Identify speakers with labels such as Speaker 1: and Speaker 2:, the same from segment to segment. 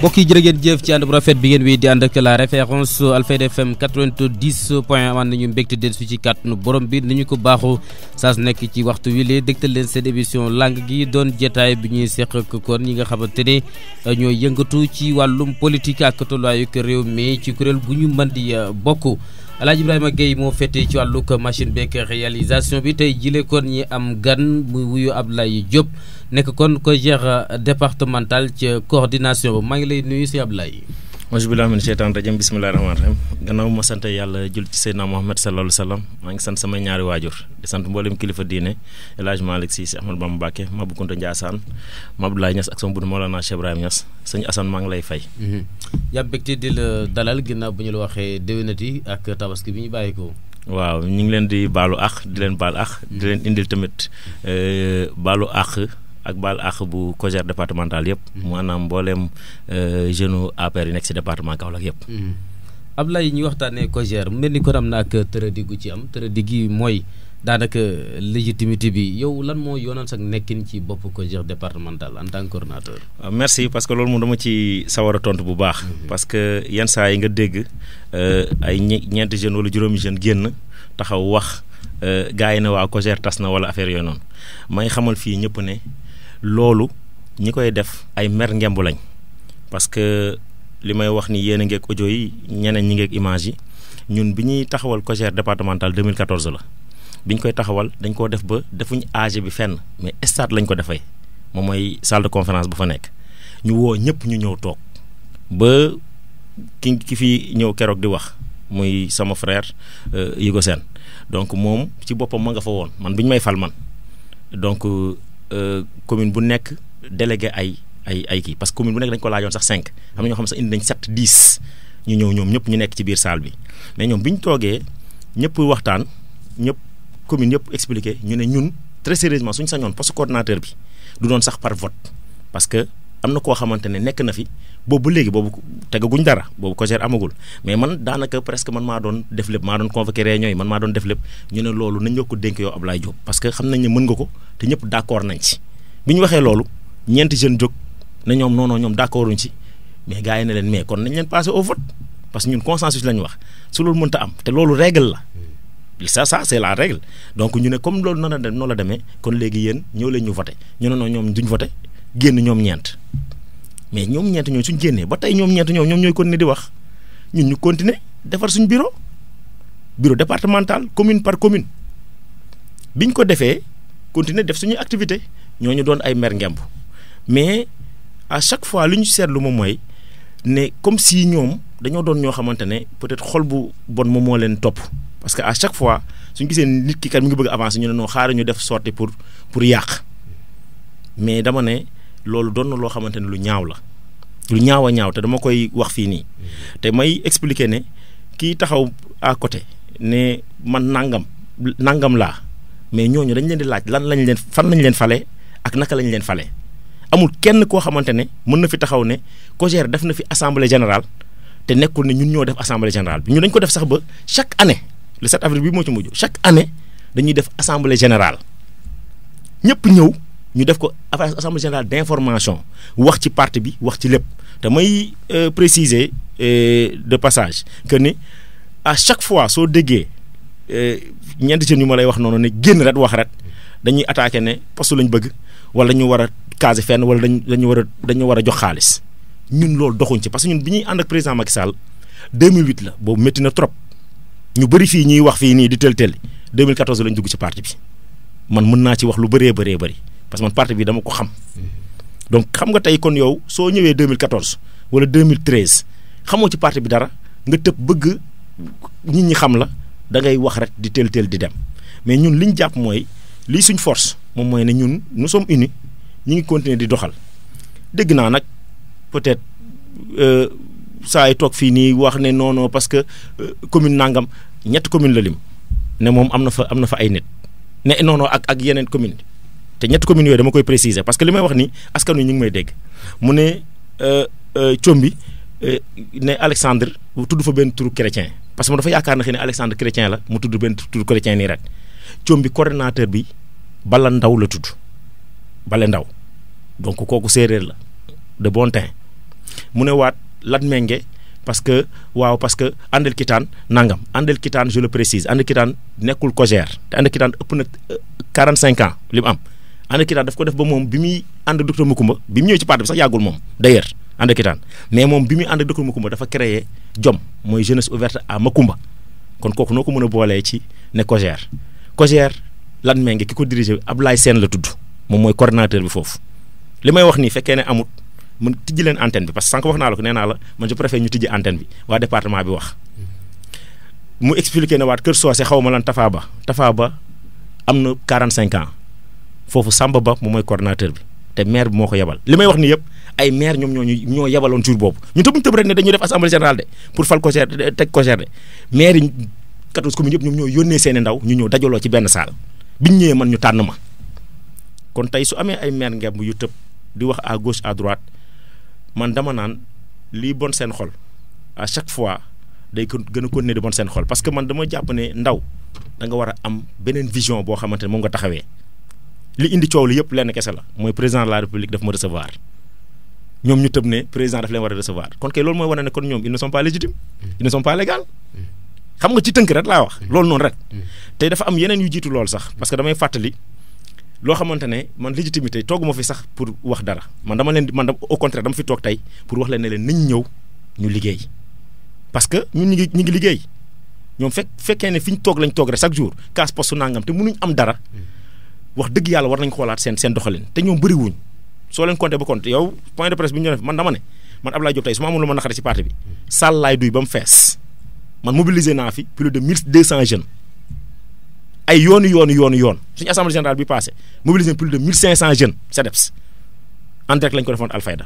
Speaker 1: mbokk yi jërë ngeen jëf ci ànd bu rafet bi ngeen wéy di ànd ak la référence Alfayda FM 90 point am nañu mbégte del su ci kàttanu borom bi ni ñu ko baaxoo saa su nekk ci waxtu wi lee dégtal leen seen émission lang gi doon jotaay bi ñuy seq ak kon ñi nga xamante ne ñooy yëngatu ci wàllum politique ak tolluwaayu réew mi ci kuréel gu ñu mën di bokk. Alaaji Ibrahima Gueye moo féete ci wàllug machine beeg réalisation bi tey jile kon ñi am gan muy wuyu Abdoulaye Diop nekk kon co-gère départemental ci coordination ba maa ngi lay nuyu si Abdoulaye.
Speaker 2: auzu billaahi mina sheytaani rajiim bismillaahi rahmaani rahiim gannaaw ma sant yàlla jul ci Seydina Muhammad sallallaahu alayhi wa sallam maa ngi sant samay ñaari waajur di sant mboolem kilifa diine El Hadj Malick Sy si Ahmadou Bamba Mbacké Mabou Kounta Ndiassane Abdoulaye Niass ak sama budu Mawlana Cheikh Ibrahima Niass sëñ Assane maa ngi lay fay.
Speaker 1: yaa mbégte di la dalal ginnaaw bu ñu la waxee déwénati ak tabaski bi ñu bàyyi ko.
Speaker 2: waaw ñu ngi leen di baalu àq di leen baal àq di leen indil tamit baalu àq ak baal àq bu co-gère départemental yëpp. maanaam mbooleem jeune APR yi nekk si département Kaolack yëpp.
Speaker 1: Abdoulaye ñuy waxtaanee co-gère mu mel ni kon am na ak tëradi gu ci am tëradi gi mooy daanaka légitimité bi yow lan moo yoonal sax nekkin ci bopp co-gère départemental en tant que coordonnateur.
Speaker 2: merci parce que loolu moom dama ci sawar a tontu bu baax. parce que yenn saa yi nga dégg ay ñeenti jeunes wala juróomi jeunes génn taxaw wax gars yi ne waa co-gère tas na wala affaire yooyu noonu may xamal fii ñëpp ne. loolu ñi koy def ay mer ngemb lañ parce que li may wax ni yéen a ngeeg audio yi ñeneen ñi ngeeg image yi ñun bi ñuy taxawal co-gère départemental 2014 la bi ñu koy taxawal dañ koo def ba defuñ AG bi fenn mais stade lañ ko defee moom mooy salle de conférence bu fa nekk ñu woo ñëpp ñu ñëw toog ba ki fi ñëw keroog di wax muy sama frère Yigo Sène donc moom ci boppam ma nga fa woon man bi ñu may fal man donc. Commune bu nekk délégué ay kii parce que commune bu nekk dañ ko laajoon sax 5 am na ñoo xam sax indi nañ 7 10 ñu ñëw ñoom ñëpp ñu nekk ci biir salle bi mais ñoom bi ñu toogee ñëpp waxtaan ñëpp commune yëpp expliqué ñu ne ñun très sérieusement suñu sañoon poste coordonnateur bi du doon sax par vote parce que am na koo xamante ne nekk na fi boobu ba léegi boobu tegaguñ dara boobu co-gère amagul mais man daanaka presque man maa doon def lépp maa doon convoqué réunion yi man maa doon def lépp ñu ne loolu nañ ñoo ko dénk yow Abdoulaye Diop parce que xam nañ ne mën nga ko te ñëpp d'accord nañ ci bi ñu waxee loolu ñeenti jeunes jóg ne ñoom non ñoom d'accorduñ ci mais gars yi ne leen mais kon nañ leen passer au vote parce que ñun consensus lañ wax su loolu mënta am te loolu règle la ça c'est la règle donc ñu ne comme loolu noonu la demee kon léegi yéen ñëw leen ñu voté ñu ne non ñoom duñ voté génn ñoom ñeent mais ñoom ñeent ñooñu suñ génnee ba tey ñoom ñeent ñoom ñooy continuer di wax ñun ñu continuer defar suñ bureau départemental commune par commune biñ ko defee continuer def suñuy activité ñooñu doon ay mer ngemb mais à chaque fois li ñu seetlu moom mooy ne comme si ñoom dañoo doon ñoo xamante ne peut-être xol bu bon moom moo leen topp parce que à chaque fois suñu gisee nit ki kat mi ngi bëgg avancer ñu ne non xaaral ñu def sortie pour yàq mais dama ne loolu doon na loo xamante ne lu ñaaw la lu ñaaw a ñaaw te dama koy wax fii nii te may expliquer ne kii taxaw à côté ne man nangam laa mais ñooñu dañ leen di laaj fan lañ leen fale ak naka lañ leen fale amul kenn koo xamante ne mën na fi taxaw ne co-gère def na fi assemblée générale te nekkul ne ñun ñoo def assemblée générale bi ñu dañ ko def sax ba chaque année le 7 avril bi moo ci mujj chaque année dañuy def assemblée générale ñëpp ñëw ñu def ko assemblée générale d'information wax ci parti bi wax ci lépp te may préciser de passage que ni à chaque fois soo déggee ñeenti jeunes yu ma lay wax noonu ne génn rek wax rek dañuy attaquer ne poste lañ bëgg wala ñu war a caser fenn wala dañu war a jox xaalis ñun loolu doxuñ ci parce que ñun bi ñuy ànd ak président Macky Sall 2008 la boobu métti na trop ñu bëri fii ñuy wax fii nii di tël 2014 lañ dugg ci parti bi man mën naa ci wax lu bëree bëri parce que man parti bi dama ko xam donc xam nga tey kon yow soo ñëwee 2014 wala 2013 xamoo ci parti bi dara nga tëb bëgg nit ñi xam la da ngay wax rek di teel di dem mais ñun li ñu jàpp mooy lii suñ force moom mooy ne ñun nous sommes unis ñu ngi continuer di doxal dégg naa nag peut-être saa yi toog fii nii wax ne non parce que commune nangam ñetti commune la lim ne moom am na fa ay nit ne non ak yeneen commune te ñetti communes yooyu dama koy préciser parce que li may wax ni askan wi ñu ngi may dégg mu ne Thiomby ne Alexandre tudd fa benn turu chrétien parce que mu dafa yaakaar na xëy ne Alexandre chrétien la mu tudd benn turu chrétien nii rek Thiomby coordonnateur bi Bala Ndaw la tudd Bale Ndaw donc kooku séeréer la de bon teint mu ne waat Lat Mengue parce que Andel Kitaan nangam Andel Kitaan je le précise Andel Kitaan nekkul Cogère te Andel Kitaan ëpp na 45 ans li mu am Andel Kitaan daf ko def ba moom bi muy ànd docteur Macoumba bi mu ñëwee ci parti bi sax yàggul moom d'ailleurs Andel Kitaan mais moom bi muy ànd docteur Macoumba dafa créer JOM mooy jeunesse ouverte à Macoumba kon kooku noo ko mën a boolee ci ne Cogère Lat Mengue ki ko dirigé Ablaye Sène la tudd moom mooy coordinateur bi foofu li may wax nii fekkee ne amut man tijji leen antenne bi parce que sànq wax naa la ko nee naa la man je préfère ñu tijji antenne bi waa département bi wax mu expliqué ne waat Kër Socé xaw ma lan Tafa Ba am na 45 ans foofu Samba Ba moom mooy coordinateur bi te maire bi moo ko yebal li may wax nii yëpp ay maire ñoom ñoo yebaloon jour boobu ñun tëbuñu tëb rek ne dañuy def assemblée générale de pour fal Cogère teg Cogère de maire yi 14 communes yëpp ñoom ñoo yónnee seeni ndaw ñu ñëw dajaloo ci benn salle biñ ñëwee man ñu tànn ma kon tey su amee ay maire ngemb yu tëb di wax à gauche à droite man dama naan lii bon seen xol à chaque fois day gën a continuer di bon seen xol parce que man dama jàpp ne ndaw da nga war a am beneen vision boo xamante ne moom nga taxawee li indi coow li yëpp lenn kese la mooy président de la république daf ma recevoir ñoom ñu tëb ne président daf leen war a recevoir kon kay loolu mooy wane ne kon ñoom ils ne sont pas légitimes ils ne sont pas légaux xam nga ci tënk rek laa wax loolu noonu rek te dafa am yeneen yu jiitu loolu sax parce que damay fàttali loo xamante ne man légitimité toogu ma fi sax pour wax dara man au contraire dama fi toog tey pour wax leen ne leen nañ ñëw ñu liggéey parce que ñun ñu ngi liggéey ñoom fekkee ne fi ñu toog lañ toog rek chaque jour kaas poste nangam te mënuñ am dara wax dëgg yàlla war nañ xoolaat seen doxalin te ñoom bëri wuñ soo leen compté ba compté yow point de presse bi ñu def man dama ne man Abdoulaye Diop tey su ma amul lu ma naqari ci parti bi salle laay duy ba mu fees man mobilisé naa fi plus de 1200 jeunes ay yoonu suñu assemblée générale bi passé mobilisé plus de 1500 jeunes CEDEPS en direct lañ ko defoon Alfayda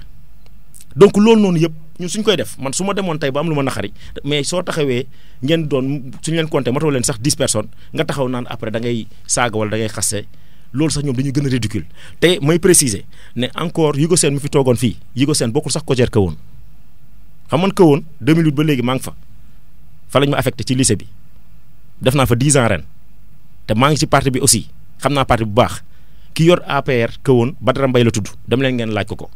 Speaker 2: donc loolu noonu yëpp ñun suñ koy def man su ma demoon tey ba am lu ma naqari mais soo taxawee ngeen doon suñu leen compté matoo leen sax 10 personnes nga taxaw naan après da ngay saaga wala da ngay xasse loolu sax ñoom dañuy gën a ridicule te may préciser ne encore Yigo Sène mi fi toogoon fii Yigo Sène bokkul sax Cogère Kahone xam man Kahone 2008 ba léegi maa ngi fa lañ ma affecté ci lycée bi def naa fa 10 ans ren te maa ngi ci parti bi aussi xam naa parti bu baax ki yor APR Kahone Badara Mbaye la tudd dem leen ngeen laaj ko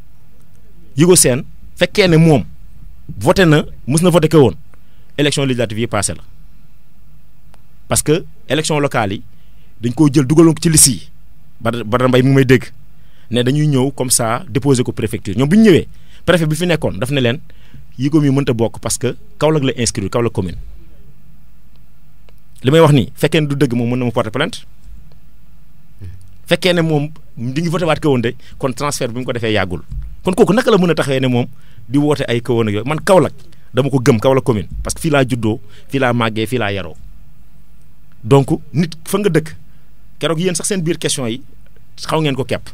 Speaker 2: Yigo Sène fekkee ne moom voté na mës na voté Kahone élection législative yi passé la parce que élection locale yi dañ koo jël dugaloon ko ci liste yi Badara Mbaye mu ngi may dégg ne dañuy ñëw comme ça déposer ko préfecture ñoom bi ñu ñëwee préfet bi fi nekkoon daf ne leen Yigo mi mënta bokk parce que Kaolack la inscrire Kaolack commune li may wax nii fekkee ne du dëgg moom mën na ma porter plainte fekkee ne moom di ngi voté waat Kahone de kon transfert bi mu ko defee yàggul kon kooku naka la mën a taxawee ne moom di woote ay Kahone ak yooyu man Kaolack dama ko gëm Kaolack commune parce que fii laa juddoo fii laa màggee fii laa yaroo donc nit fa nga dëkk keroog yéen sax seen biir question yi xaw ngeen ko kepp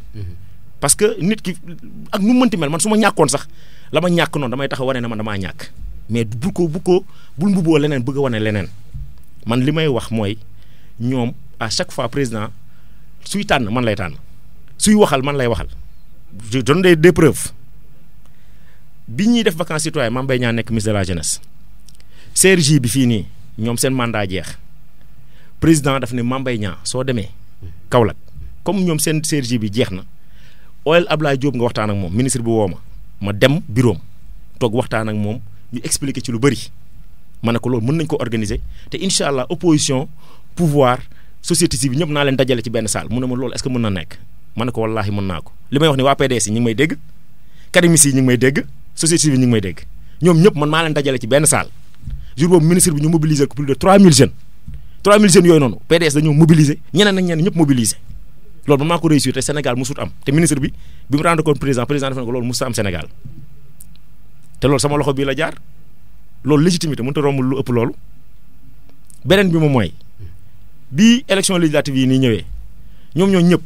Speaker 2: parce que nit ki ak nu mu mënti mel man su ma ñàkkoon sax la ma ñàkk noonu damay taxaw wane ne man damaa ñàkk mais bul mbuboo leneen bëgg a wane leneen man li may wax mooy ñoom à chaque fois président suy tànn man lay tànn suy waxal man lay waxal je donne des preuves bi ñuy def vacances citoyennes Mame Mbaye Niang nekk ministre de la jeunesse CRJ bi fii nii ñoom seen mandat jeex président daf ne Mame Mbaye Niang soo demee Kaolack comme ñoom seen CRJ bi jeex na OL Ablaye Diop nga waxtaan ak moom ministre bi woo ma dem bureau toog waxtaan ak moom ñu expliquer ci lu bëri ma ne ko loolu mën nañ ko organiser te incha allah opposition pouvoir société civile ñëpp naa leen dajale ci benn salle mu ne ma loolu est-ce que mën na nekk ma ne ko wallaahi mën naa ko li may wax ni waa PDS yi ñu ngi may dégg karimis yi ñu ngi may dégg société civile ñu ngi may dégg ñoom ñëpp man maa leen dajale ci benn salle jour boobu ministre bi ñu mobiliser ko plus de 3000 jeunes 3000 jeunes yooyu noonu PDS dañoo mobiliser ñeneen ak ñeneen ñëpp mobiliser loolu man maa ko réussir te Sénégal musut am te ministre bi mu rendre compte président def na ko loolu musta am Sénégal te loolu sama loxo bii la jaar loolu légitimité mënut a romb lu ëpp loolu beneen bi moom mooy bi élection législative yi nii ñëwee ñoom ñoo ñëpp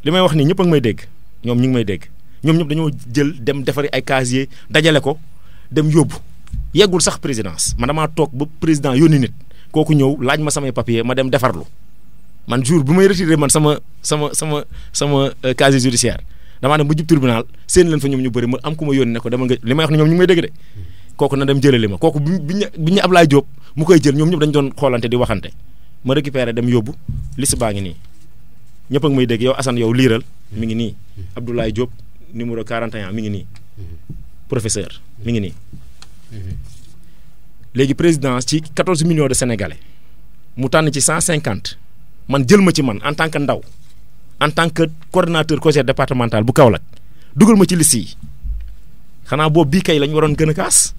Speaker 2: li may wax nii ñëpp a ngi may dégg ñoom ñu ngi may dégg ñoom ñëpp dañoo jël dem defari ay casier dajale ko dem yóbbu yeggul sax présidence man damaa toog ba président yónni nit kooku ñëw laaj ma samay papier ma dem defarlu man jour bu may retiré man sama casier judiciaire damaa dem ba jub tribunal seen leen fa ñoom ñu bëri ma am ku ma yónni ne ko dama nga li may wax ne ñoom ñu ngi may dégg de kooku na dem jëlali ma kooku bi ñu Ablaye Diop mu koy jël ñoom ñëpp dañu doon xoolante di waxante ma récupéré dem yóbbu liste baa ngi nii ñëpp a ngi may dégg yow Assane yow liiral mi ngi nii Abdoulaye Diop numéro 41 mi ngi nii professeur mi ngi nii léegi président ci 14 millions de sénégalais mu tànn ci 150 man jël ma ci man en tant que ndaw en tant que coordonnateur COJER départemental bu Kaolack dugal ma ci liste yi xanaa boobu bii kay lañ waroon gën a kaas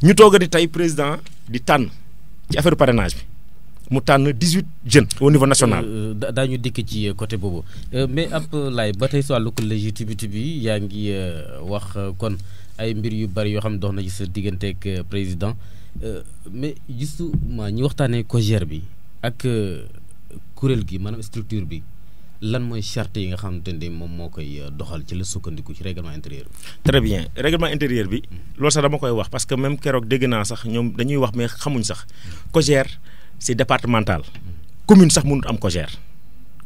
Speaker 2: ñu toog a di tey président di tànn ci affaire parrainage bi mu tànn 18 jeunes au niveau national.
Speaker 1: daañu dikk ci côté boobu mais ab laay ba tey si wàllu légitimité bi yaa ngi wax kon ay mbir yu bari yoo xam ne dox na ci sa digganteeg président mais justement ñu waxtaanee COJER bi ak kuréel gi maanaam structure bi lan mooy charte yi nga xamante ne moom moo koy doxal ci la sukkandiku ci règlement intérieur bi.
Speaker 2: très bien règlement intérieur bi loolu sax dama koy wax parce que même keroog dégg naa sax ñoom dañuy wax mais xamuñ sax COJER c'est départemental commune sax mënut am COJER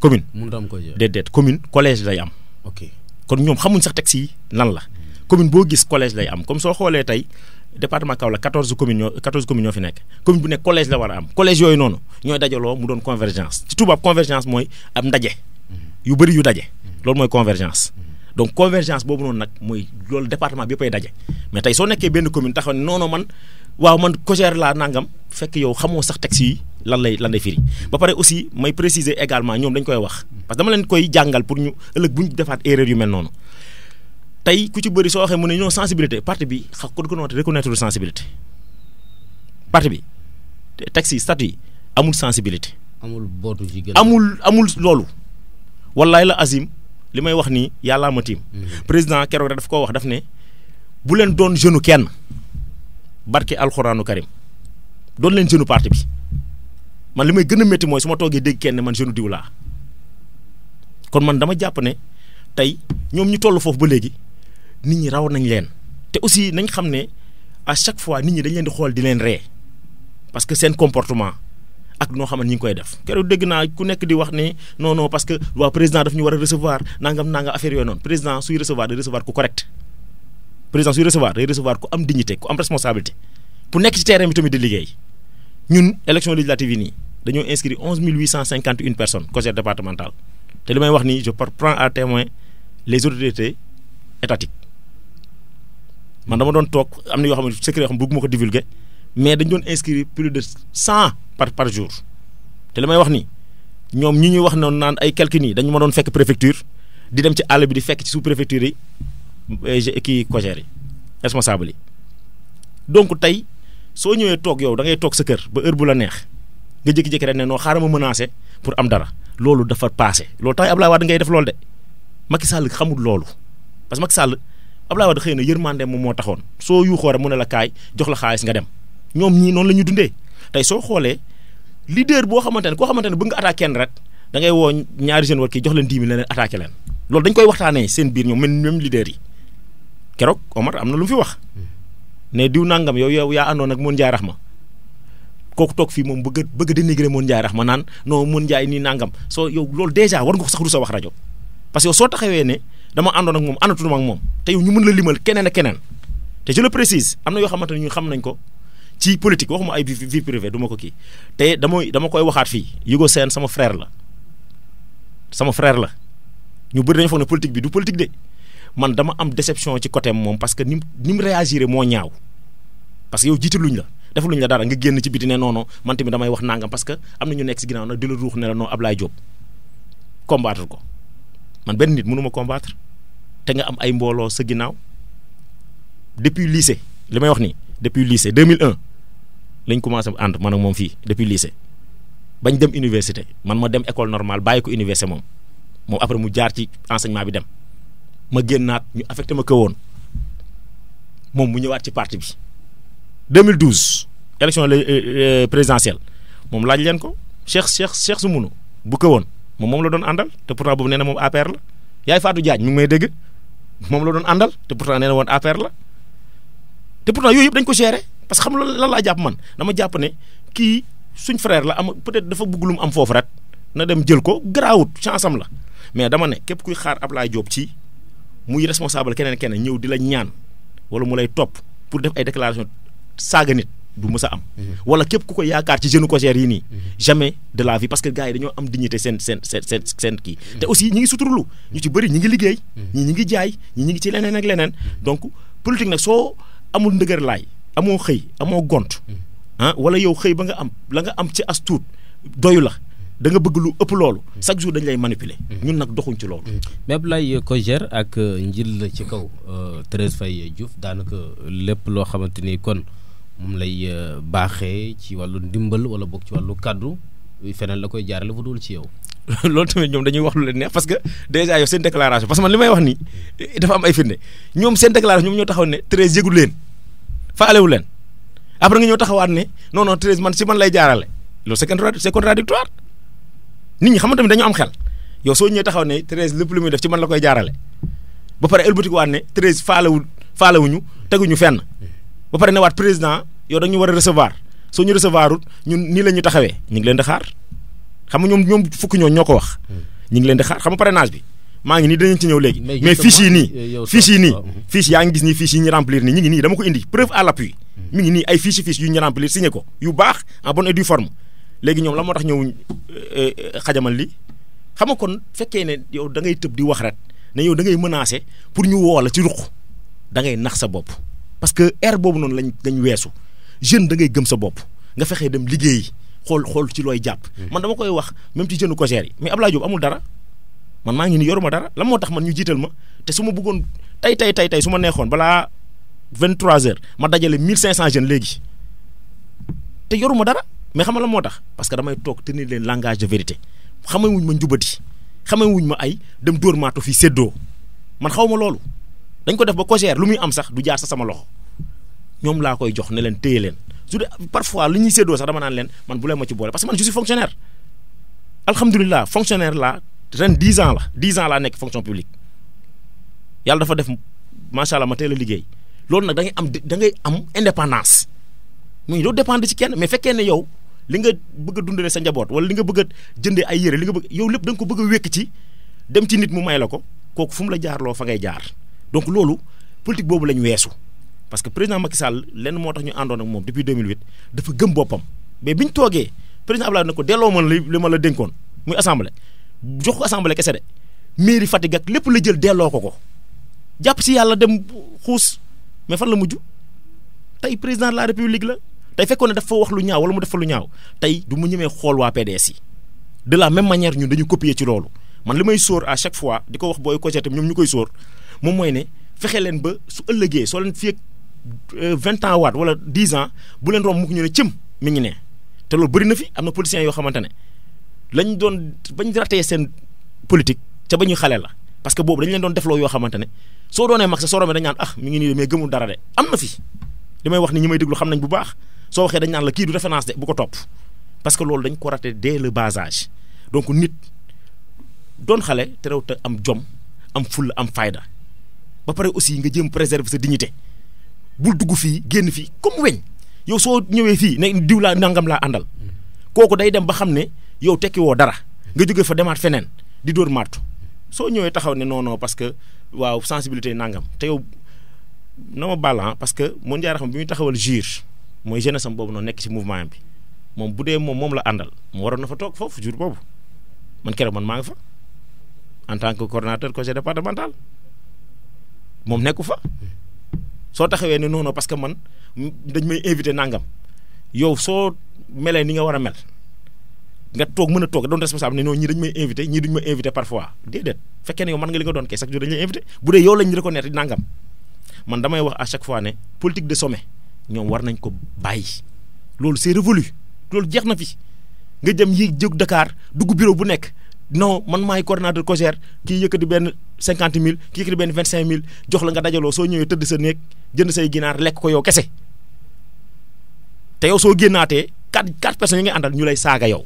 Speaker 2: commune.
Speaker 1: mënut am COJER
Speaker 2: déedéet commune collège lay am.
Speaker 1: ok
Speaker 2: kon ñoom xamuñ sax texte yi lan la. commune boo gis collège lay am comme soo xoolee tey département Kaolack 14 communes ñoo fi nekk commune bu nekk collège la war a am collège yooyu noonu ñooy dajaloo mu doon convergence ci tubaab convergence mooy am ndaje yu bëri yu daje loolu mooy convergence donc convergence boobu noonu nag mooy loolu département bi yëppay daje mais tey soo nekkee benn commune taxaw ne non man waaw man COJER laa nangam fekk yow xamoo sax texte yi lan lay firi ba pare aussi may préciser également ñoom dañ koy wax parce que dama leen koy jàngal pour ñu ëllëg bu ñu defaat erreur yu mel noonu tey ku ci bëri soo waxee mu ne ñoo sensibilité parti bi ko reconnaître sensibilité parti bi texte yi statut yi amul sensibilité.
Speaker 1: amul bootu ci gën
Speaker 2: amul loolu. wallaay la Azim li may wax nii yàllaa ma tiim. président keroog daf koo wax daf ne bu leen doon jeune kenn barke alxuraanu karim doon leen jeune parti bi man li may gën a métti mooy su ma toogee dégg kenn man jeune diw laa kon man dama jàpp ne tey ñoom ñu toll foofu ba léegi. nit ñi raw nañ leen te aussi nañ xam ne à chaque fois nit ñi dañ leen di xool di leen ree parce que seen comportement ak noo xam ne ñi ngi koy def keroog dégg naa ku nekk di wax ne non parce que waa président daf ñu war a recevoir nangam affaire yooyu noonu président suy recevoir day recevoir ku correct président suy recevoir day recevoir ku am dignité ku am responsabilité pour nekk ci terrain bi tamit di liggéey ñun élection législative yi nii dañoo inscrit 11 851 personnes COJER départemental te li may wax nii je prends à témoin les autorités étatiques. man dama doon toog am na yoo xam ne secret yoo xam ne bëgguma ko divulguer mais dañ doon inscrire plus de 100 par jour te li may wax ni ñoom ñi ñuy wax noonu naan ay quelques nii dañu ma doon fekk préfecture di dem ci àll bi di fekk ci sous préfecture yi kii COJER yi responsable yi donc tey soo ñëwee toog yow da ngay toog sa kër ba heure bu la neex nga jékki-jékki rek ne non xaaral ma menacé pour am dara loolu dafa passé loolu tax Abdoulaye Wade ngay def loolu de Macky Sall xamul loolu parce que Macky Sall Abdoulaye Wade xëy na yërmande moom moo taxoon soo yuuxoo rek mu ne la kaay jox la xaalis nga dem ñoom ñii noonu la ñu dundee tey soo xoolee leader boo xamante ne koo xamante ne bëgg nga attaqué kenn rek da ngay woo ñaari jeunes war kii jox leen 10 000 leen attaqué leen loolu dañ koy waxtaanee seen biir ñoom même leader yi keroog Omar am na lu mu fi wax ne diw nangam yow yaa àndoon ak Moon Njaay Raxma kooku toog fii moom bëgg dénigrer Moon Njaay Raxma naan non Moon Njaay nii nangam soo yow loolu déjà war nga ko sax rusa wax rajo parce que yow soo taxawee ne dama àndoon ak moom àndatuma ak moom te yow ñu mën la limal keneen ak keneen te je le précise am na yoo xamante ne ñu xam nañ ko ci politique waxuma ay vie privée du ma ko kii te dama koy waxaat fii Yugo Sène sama frère la ñu bëri dañu foog ne politique bi du politique de man dama am déception ci côté moom parce que ni mu réagir moo ñaaw parce que yow jiitaluñ la defaluñ la dara nga génn ci biti ne non man tamit damay wax nangam parce que am na ñu nekk si ginnaaw nag di la ruux ne la non Ablaye Diop combattre ko man benn nit mënu ma combattre te nga am ay mbooloo sa ginnaaw depuis lycée li may wax nii depuis lycée 2001 lañ commencé ànd man ak moom fii depuis lycée bañ dem université man ma dem école normale bàyyi ko université moom après mu jaar ci enseignement bi dem ma génnaat ñu affecté ma ko woon moom mu ñëwaat ci parti bi 2012 élection présidentielle moom laaj leen ko Cheikh Soumounu bu ko woon moom la doon àndal te pourtant boobu nee na moom APR la yaay Fatou Diagne mi ngi may dégg moom la doon àndal te pourtant nee na woon APR la te pourtant yooyu yëpp dañ ko gérer parce que xam lan laa jàpp man dama jàpp ne kii suñ frère la am peut-être dafa bëgg lu mu am foofu rek na dem jël ko garaawut chance am la mais dama ne képp kuy xaar Ablaye Diop ci muy responsable keneen ñëw di la ñaan wala mu lay topp pour def ay déclaration saaga nit du mës a am. wala képp ku ko yaakaar ci jeune COJER yi nii. jamais de la vie parce que gars yi dañoo am dignité seen kii. te aussi ñi ngi suturlu ñu ci bëri ñi ngi liggéey. ñi ngi jaay ñi ngi ci leneen ak leneen. donc politique nag soo amul ndëgër laay amoo xëy amoo gont. wala yow xëy ba nga am la nga am ci as tuut doyu la. da nga bëgg lu ëpp loolu chaque jour dañ lay manipuler. ñun nag doxuñ ci loolu.
Speaker 1: mais Abdoulaye COJER ak njil ci kaw Thérèse Faye Diouf daanaka lépp loo xamante ni kon moom lay baaxee ci wàllu ndimbal wala boog ci wàllu kàddu feneen la koy jaarale fu dul ci yow.
Speaker 2: loolu tamit ñoom dañuy wax lu leen neex parce que déjà yow seen déclaration parce que man li may wax nii dafa am ay firnde ñoom seen déclaration ñoom ñoo taxaw ne Thérèse yëgul leen faalewu leen après nga ñëw taxawaat ne non non Thérèse man si man lay jaarale loolu c'est contradictoire nit ñi xam nga tamit dañu am xel yow soo ñëwee taxaw ne Thérèse lépp lu muy def ci man la koy jaarale ba pare ëlbatiku waat ne Thérèse faalewuñu teguñu fenn ba pare ne waat président yow dañu war a recevoir soo ñu recevoirul ñun nii la ñu taxawee ñu ngi leen di xaar xam nga ñoom fukki ñoo ko wax. ñu ngi leen di xaar xam nga parrainage bi maa ngi nii danañ ci ñëw léegi. mais fiche yi nii fiche yaa ngi gis nii fiche yi ñu remplir nii ñu ngi nii dama ko indi preuve à l'appui mi ngi nii ay fiche yu ñu remplir signé ko yu baax en bonne et due forme léegi ñoom la moo tax ñëwuñ xajamal li xam nga kon fekkee ne yow da ngay tëb di wax rek ne yow da ngay menacer pour ñu woo la ci ruq da ngay nax sa bopp parce que ère boobu noonu lañ weesu jeune da ngay gëm sa bopp nga fexee dem liggéeyi xool ci looy jàpp. man dama koy wax même ci jeune COJER yi mais Abdoulaye Diop amul dara man maa ngi ni yoruma dara la moo tax man ñu jiital ma te su ma bëggoon tey su ma neexoon balaa 23h ma dajale 1500 jeunes léegi te yoruma dara. mais xam nga la moo tax parce que damay toog tenir leen langage de vérité xamee wuñ ma njubati xamee wuñ ma ay dem dóor maatu fii séddoo man xaw ma loolu dañ ko def ba COJER lu muy am sax du jaar sa sama loxo ñoom laa koy jox ne leen téye leen su dee parfois li ñuy séddoo sax dama naan leen man bu leen ma ci boole parce que man je suis fonctionnaire alhamdulilah fonctionnaire laa ren 10 ans laa nekk fonction publique yàlla dafa def macha allah ma teel a liggéey loolu nag da ngay am indépendance muy doo dépendre ci kenn mais fekkee ne yow li nga bëgg a dundalee sa njaboot wala li nga bëgg a jëndee ay yére li nga bëgg yow lépp da nga ko bëgg a wékk ci dem ci nit mu may la ko kooku fu mu la jaarloo fa ngay jaar donc loolu politique boobu lañ weesu parce que président Macky Sall lenn moo tax ñu àndoon ak moom depuis 2008 dafa gëm boppam mais biñ toogee président Abdoulaye ne ko delloo ma li ma la dénkoon muy assemblée jox ko assemblée kese de mairie Fatick ak lépp la jël delloo ko jàpp si yàlla dem xuus mais fan la mujj tey président de la république la tey fekkoon ne dafa wax lu ñaaw wala mu def fa lu ñaaw tey du mu ñemee xool waa PDS yi de la même manière ñun dañu copier ci loolu man li may sóor à chaque fois di ko wax booy COJER ñoom ñu koy sóor moom mooy ne fexe leen ba su ëllëgee soo leen fii ak 20 ans waat wala 10 ans bu leen romb mu ko ñu ne cëm mi ngi ne te loolu bëri na fi am na politiciens yoo xamante ne lañ doon bañ ratee seen politique ca ba ñuy xale la parce que boobu dañ leen doon defloo yoo xamante ne soo doonee mag sa soo romee dañ naan mi ngi nii mais gëmul dara de am na fi li may wax ni ñi may déglu xam nañ bu baax soo waxee dañ naan la kii du référence de bu ko topp parce que loolu dañ ko raté dès le bas âge donc nit doon xale te rew te am jom am fulla am fayda ba pare aussi nga jéem préserver sa dignité bul dugg fii génn fii comme weñ yow soo ñëwee fii ne diw laa nangam laa àndal kooku day dem ba xam ne yow tekki woo dara nga jógee fa demaat feneen di dóor martu soo ñëwee taxaw ne non parce que waaw sensibilité nangam te yow na ma baal parce que moo njaara xam bi muy taxawal JUR mooy jeunesse am boobu noonu nekk ci mouvement bi moom bu dee moom la àndal mu waroon na fa toog foofu jour boobu man keroog man maa nga fa en tant que coordonnateur conseil départemental moom nekku fa soo taxawee ne non parce que man dañ may invité nangam yow soo melee ni nga war a mel nga toog mën a toog doon responsable ne non ñii dañ may invité ñii duñ ma invité parfois déedéet fekkee ne yow man nga li nga doon kay chaque jour dañ lay invité bu dee yow lañ reconnaître nangam man damay wax à chaque fois ne politique de sommet ñoom war nañ ko bàyyi loolu c'est révolu loolu jeex na fi nga dem yéeg jóg Dakar dugg bureau bu nekk non man maay coordonnateur COJER kii yëkkati benn 50 000 kii yëkkati benn 25 000 jox la nga dajaloo soo ñëwee tëdd sa néeg jënd say ginaar lekk ko yow kese te yow soo génnaatee 4 personnes yi ngay àndal ñu lay saaga yow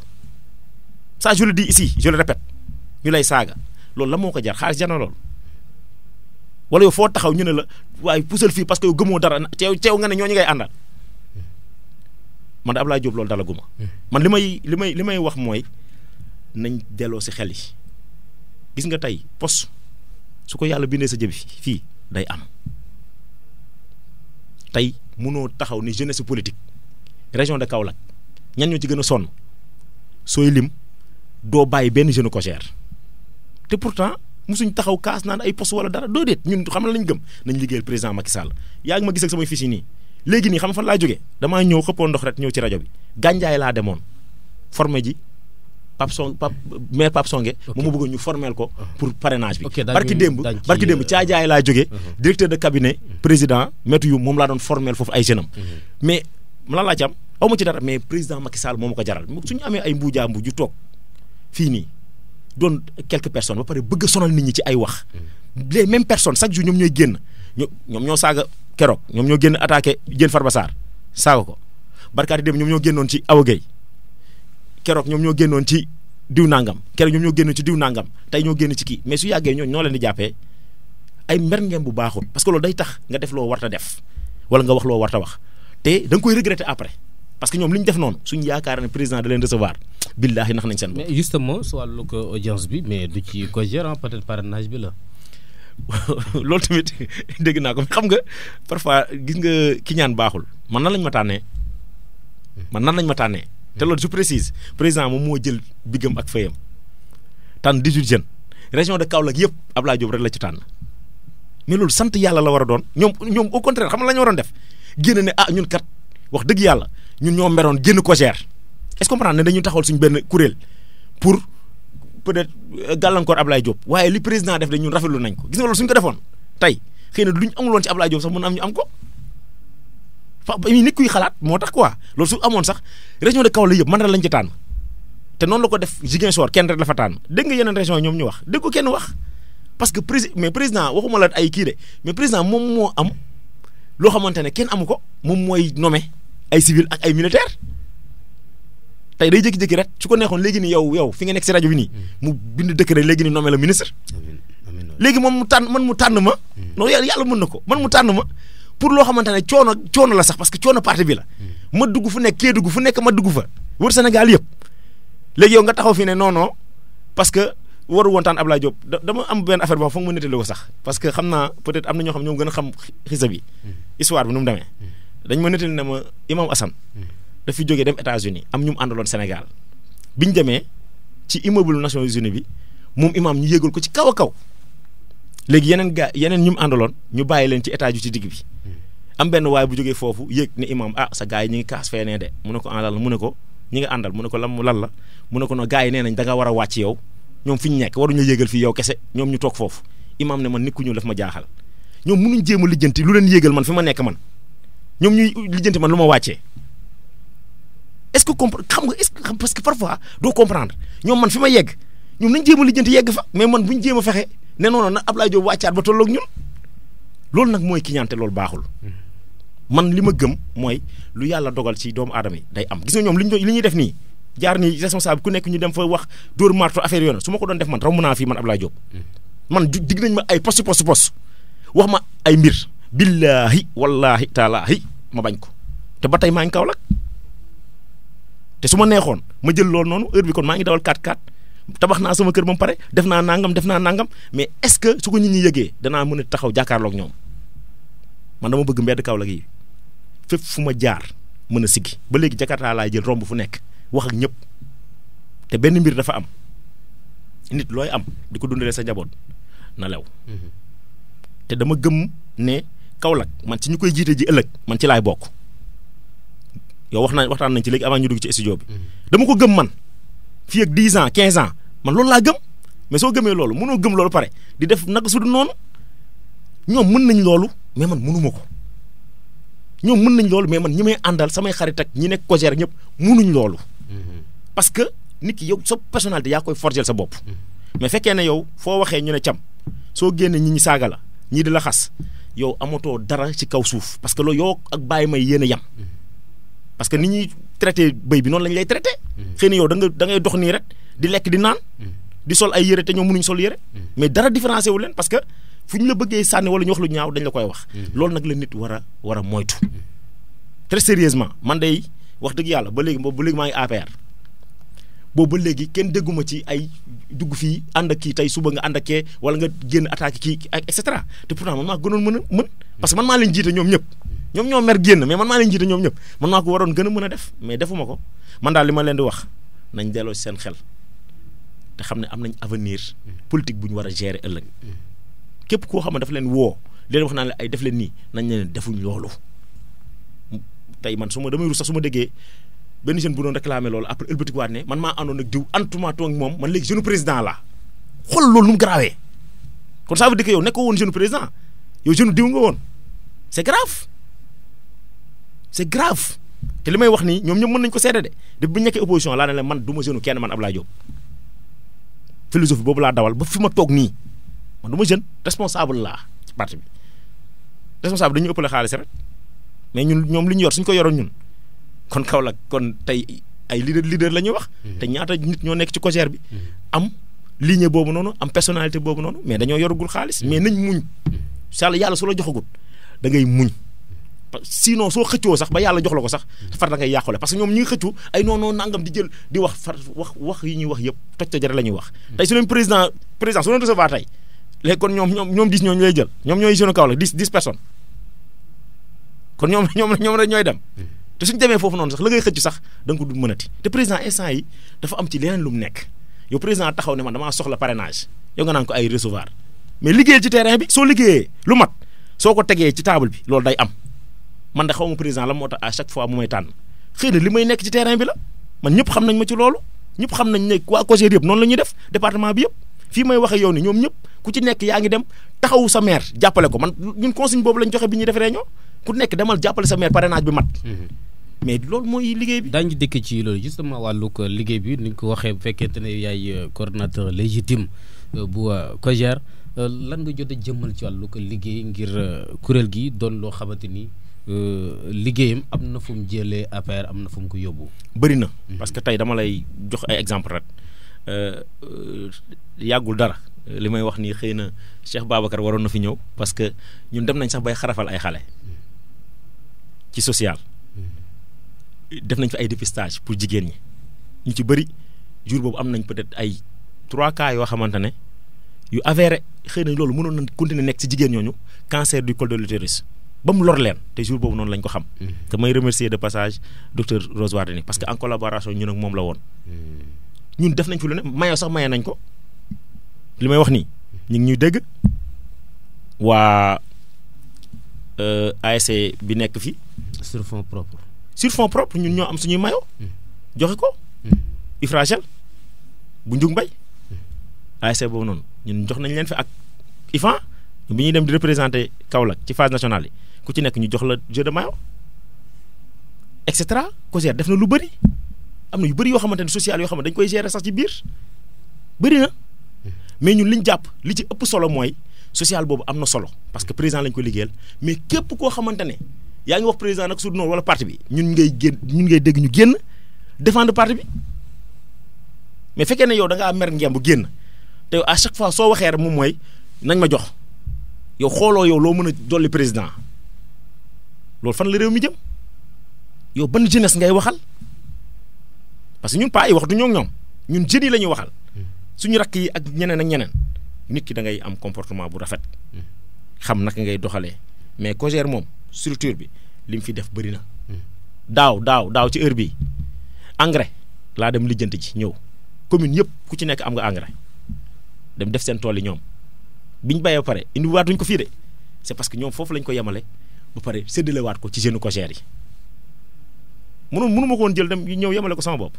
Speaker 2: ça je le dis ici je le répète ñu lay saaga loolu la moo ko jar xaalis jar na loolu wala yow foo taxaw ñu ne la waaye pusal fii parce que yow gëmoo dara teew nga ne ñooñu ngay àndal man de Abdoulaye Diop loolu dala guma man li may wax mooy nañ delloo si xel yi gis nga tey poste su ko yàlla bindee sa jëbi fii day am tey mënoo taxaw ni jeunesse politique région de Kaolack ñan ñoo ci gën a sonn sooy lim doo bàyyi benn jeune COJER te pourtant musuñ taxaw kaas naan ay poste wala dara doo déet ñun xam na lañ gëm nañ liggéeyal président Macky Sall yaa ngi ma gis ak samay fiches yi nii léegi nii xam fan laa jógee damaa ñëw xëppoo ndox rek ñëw ci rajo bi Gandiaye laa demoon formé ji maire Pape Songe moom ma bëggoon ñu formel ko pour parrainage bi barki démb Caajaay laa jógee directeur de cabinet président maître yu moom laa doon formel foofu ay jeunes am mais lan laa ci am aw ma ci dara mais président Macky Sall moo ma ko jaral suñu amee ay mbuujaa mbuuj yu toog fii nii doon quelques personnes ba pare bëgg a sonal nit ñi ci ay wax les mêmes personnes chaque jour ñoom ñooy génn ñoom ñoo saaga keroog ñoom ñoo génn attaqué Diène Farba Sarr saaga ko barkaati démb ñoom ñoo génnoon ci Awa Gueye keroog ñoom ñoo génnoon ci diw nangam keroog ñoom ñoo génnoon ci diw nangam tey ñoo génn ci kii mais su yàggee ñoo leen di jàppee ay mer ngeen bu baaxul parce que loolu day tax nga def loo warta def wala nga wax loo warta wax te da nga koy regretter après parce que ñoom li ñu def noonu suñu yaakaar ne président da leen recevoir billaahi nax nañ seen bopp.
Speaker 1: mais justement su wàllu ko audience bi mais du ci COJER peut-être parrainage bi la.
Speaker 2: loolu tamit dégg naa ko xam nga parfois gis nga ki ñaan baaxul man nan lañ ma tànnee te loolu je précise président moom moo jël bigam ak fayam tànn 18 jeunes région de Kaolack yëpp Abdoulaye Diop rek la ci tànn mais loolu sant yàlla la war a doon ñoom au contraire xam nga la ñu waroon def génn ne ñun kat wax dëgg yàlla ñun ñoo meroon génn COJER est-ce que comprendre ne dañu taxawal suñu benn kuréel pour peut-être gàllankoor Abdoulaye Diop waaye li président def de ñun rafetlu nañ ko gis nga loolu suñ ko defoon tey xëy na lu ñu amuloon ci Abdoulaye Diop sax mën na am ñu am ko nit kuy xalaat moo tax quoi loolu su amoon sax région de Kaolack yëpp man rek lañ ci tànn te noonu la ko def Ziguinchor kenn rek la fa tànn dégg nga yeneen région ñoom ñu wax dégg ko kenn wax parce que président waxuma la ay kii de mais président moom moo am loo xamante ne kenn amu ko moom mooy nommé ay civil ak ay militaire tey day jékki-jékki rek su ko neexoon léegi ni yow fi nga nekk si rajo bi nii mu bind décret léegi ni nommé la ministre léegi moom mu tànn ma non yàlla mën na ko man mu tànn ma pour loo xamante ne coono la sax parce que coono parti bi la ma dugg fu nekk kee dugg fu nekk ma dugg fa wër Sénégal yëpp léegi yow nga taxaw fi ne non parce que waru woon tànn Abdoulaye Diop dama am benn affaire boo xam foog ma nettali ko sax parce que xam naa peut-être am na ñoo xam ñoom gën a xam xisa bi histoire bi nu mu demee dañ ma nettali ne ma Imam Assane daf fi jógee dem États-Unis am ñu mu àndaloon Sénégal bi ñu demee ci immeuble Nations Unies bi moom imam ñu yéegal ko ci kaw a kaw léegi yeneen ñu mu àndaloon ñu bàyyi leen ci étage yu ci digg bi am benn waay bu jógee foofu yéeg ne imam sa gars yi ñu ngi kaas fee nee de mu ne ko lan la mu ne ko ñi nga àndal mu ne ko lan la mu ne ko no gars yi nee nañ da nga war a wàcc yow ñoom fi ñu nekk waruñu yéegal fii yow kese ñoom ñu toog foofu imam ne man nit ku ñuul daf ma jaaxal ñoom mënuñ jéem a lijjanti lu leen yéegal man fi ma nekk man ñoom ñuy lijjanti man lu ma wàccee est-ce que xam nga parce que parfois doo comprendre ñoom man fi ma yegg ñoom nañ jéem a lijjanti yegg fa mais man buñ jéem a fexe ne noonu na Abdoulaye Diop wàccaat ba tolloog ñun loolu nag mooy kiñaante loolu baaxul man li ma gëm mooy lu yàlla dogal ci doomu aadama yi day am gis nga ñoom li ñuy def nii jaar nii responsable ku nekk ñu dem fa wax dóor marto affaire yoon su ma ko doon def man raw mën naa fii man Abdoulaye Diop man digg nañ ma ay poste wax ma ay mbir billaahi wallaahi taalaahi ma bañ ko te ba tey maa ngi Kaolack te su ma neexoon ma jël loolu noonu heure bi kon maa ngi dawal 4x4 tabax naa sama kër ba mu pare def naa nangam mais est-ce que su ko nit ñi yëgee danaa mën a taxaw jàkkaarloog ñoom man dama bëgg mbedd Kaolack yi fépp fu ma jaar mën a siggi ba léegi Jakarta laay jël romb fu nekk wax ak ñëpp te benn mbir dafa am nit looy am di ko dundalee sa njaboot na lew te dama gëm ne Kaolack man ci ñu koy jiite ji ëllëg man ci laay bokk yow waxtaan nañ ci léegi avant ñu dugg ci studio bi dama ko gëm man fii ak 10 ans 15 ans man loolu laa gëm mais soo gëmee loolu mënoo gëm loolu pare di def naka su dul noonu ñoom mën nañ loolu mais man mënuma ko ñoom mën nañ loolu mais man ñi may àndal samay xarit ak ñi nekk COJER ñëpp mënuñ loolu parce que nit ki yow sa personnalité yaa koy forger sa bopp mais fekkee ne yow foo waxee ñu ne cam soo génnee ñi saaga la ñii di la xas yow amatoo dara ci kaw suuf parce que loolu yow ak bàyyi may yéen a yam parce que ni ñuy traité bëy bi noonu lañ lay traité xëy na yow da ngay dox nii rek di lekk di naan di sol ay yére te ñoom mënuñ sol yére mais dara différencié wu leen parce que fu ñu la bëggee sànni wala ñu wax lu ñaaw dañ la koy wax loolu nag la nit war a moytu très sérieusement man day wax dëgg yàlla ba léegi maa ngi APR boobu ba léegi kenn dégguma ci ay dugg fii ànd ak kii tey suba nga ànd ak kee wala nga génn attaque kii et cetera te pourtant man maa gënoon mën parce que man maa leen jiite ñoom ñëpp ñoom ñoo mer génn mais man maa leen jiite ñoom ñëpp man maa ko waroon gën a mën a def mais defuma ko man daal li ma leen di wax nañ delloo ci seen xel te xam ne am nañ avenir politique bu ñu war a gérer ëllëg képp koo xam ne dafa leen woo leen wax naa la ay def leen nii nañ leen defuñ loolu tey man damay rus sax su ma déggee benn jeune bu doon réclamer loolu après ëlbatiku waat ne man maa àndoon ak diw antuma toog moom man léegi jeune président la xool loolu nu mu garaawee kon ça veut dire que yow nekkoo woon jeune président yow jeune diw nga woon c'est grave te li may wax nii ñoom ñëpp mën nañ ko seede de depuis bu ñu nekkee opposition laa ne la man du ma jeune kenn man Abdoulaye Diop philosophie boobu laa dawal ba fi ma toog nii man du ma jeune responsable laa ci parti bi responsable dañu ëppale xaalis rek mais ñoom li ñu yor suñ ko yoroon ñun kon Kaolack kon tey ay leader la ñuy wax. te ñaata nit ñoo nekk ci COJER bi. am ligne boobu noonu am personnalité boobu noonu mais dañoo yoragul xaalis mais nañ muñ. yàlla su la joxagul da ngay muñ sinon soo xëccoo sax ba yàlla jox la ko sax far da ngay yàqule parce que ñoom ñi ngi xëccu ay noonu nangam di jël di wax wax yi ñuy wax yëpp toj la ñuy wax. tey su leen président su leen recevoir tey léegi kon ñoom 10 ñooñu lay jël ñoom ñooy jeune Kaolack 10 personnes kon ñoom rek ñooy dem. te suñ demee foofu noonu sax la ngay xëcc sax da nga ko du mënati te président instant yi dafa am ci leneen lu mu nekk yow président taxaw ne man damaa soxla parrainage yow nga naan ko ay recevoir mais liggéeyal ci terrain bi soo liggéeyee lu mat soo ko tegee ci table bi loolu day am man da xaw ma président la moo tax à chaque fois mu may tànn xëy na li may nekk ci terrain bi la man ñëpp xam nañ ma ci loolu ñëpp xam nañ ne waa COJER yëpp noonu la ñuy def département bi yëpp fii may waxe yow ni ñoom ñëpp ku ci nekk yaa ngi dem taxawu sa maire jàppale ko man ñun consigne boobu lañ joxe bi ñuy def réunion ku nekk demal jàppale sa maire parrainage bi mat mais loolu mooy liggéey bi. daañu dëkk ci loolu justement wàllug liggéey bi ni ñu ko waxee bu fekkente ne yaay coordonnateur légitime bu COJER lan nga jot a jëmmal ci wàllug liggéey ngir kuréel gi doon loo xamante ni liggéeyam am na fu mu jëlee affaire am na fu mu ko yóbbu. bëri na parce que tey dama lay jox ay exemple rek yàggul dara li may wax nii xëy na Cheikh Babacar waroon na fi ñëw parce que ñun dem nañ sax bay xarafal ay xale ci social. def nañ fi ay dépistage pour jigéen ñi ñu ci bëri jour boobu am nañ peut-être ay 3 cas yoo xamante ne yu avéré xëy na loolu mënoon na continuer nekk ci jigéen ñooñu cancer du col de l'utérus ba mu lor leen te jour boobu noonu lañ ko xam. te may remercier de passage docteur Rose Wardini parce que en collaboration ñun ak moom la woon. ñun def nañ fi lu ne mayoo sax maye nañ ko li may wax nii ñu ngi ñuy dégg waa ASC bi nekk fi
Speaker 1: sur fonds propre
Speaker 2: ñun ñoo am suñuy mayo joxe ko Ifragel bu njug mbay ASC boobu noonu ñun jox nañ leen fi ak IFAN bi ñuy dem di représenter Kaolack ci phase nationale yi ku ci nekk ñu jox la jeu de mayo et cetera COJER def na lu bëri am na yu bëri yoo xamante ne social yoo xam ne dañ koy gérer sax ci biir bëri na mais ñun liñ jàpp li ci ëpp solo mooy social boobu am na solo parce que président lañ ko liggéeyal mais képp koo xamante ne yaa ngi wax président nag su noonu wala parti bi ñun ngay dégg ñu génn défendre parti bi mais fekkee ne yow da ngaa mer ngemb génn te à chaque fois soo waxee rek moom mooy nañ ma jox yow xooloo yow loo mën a dolli président loolu fan la réew mi jëm yow ban jeunesse ngay waxal parce que ñun paa yi waxtu ñoo ñoom ñun jeunes yi la ñuy waxal suñu rakk yi ak ñeneen nit ki da ngay am comportement bu rafet xam naka ngay doxalee mais COJER moom structure bi li mu fi def bëri na daaw ci heure bii engrais laa dem lijjanti ci ñëw commune yëpp ku ci nekk am nga engrais dem def seen tool yi ñoom biñ bayee ba pare indiwaatuñ ko fii de c'est parce que ñoom foofu lañ ko yemale ba pare séddalewaat ko ci jeune COJER yi mënu ma ko woon jël dem ñëw yemale ko sama bopp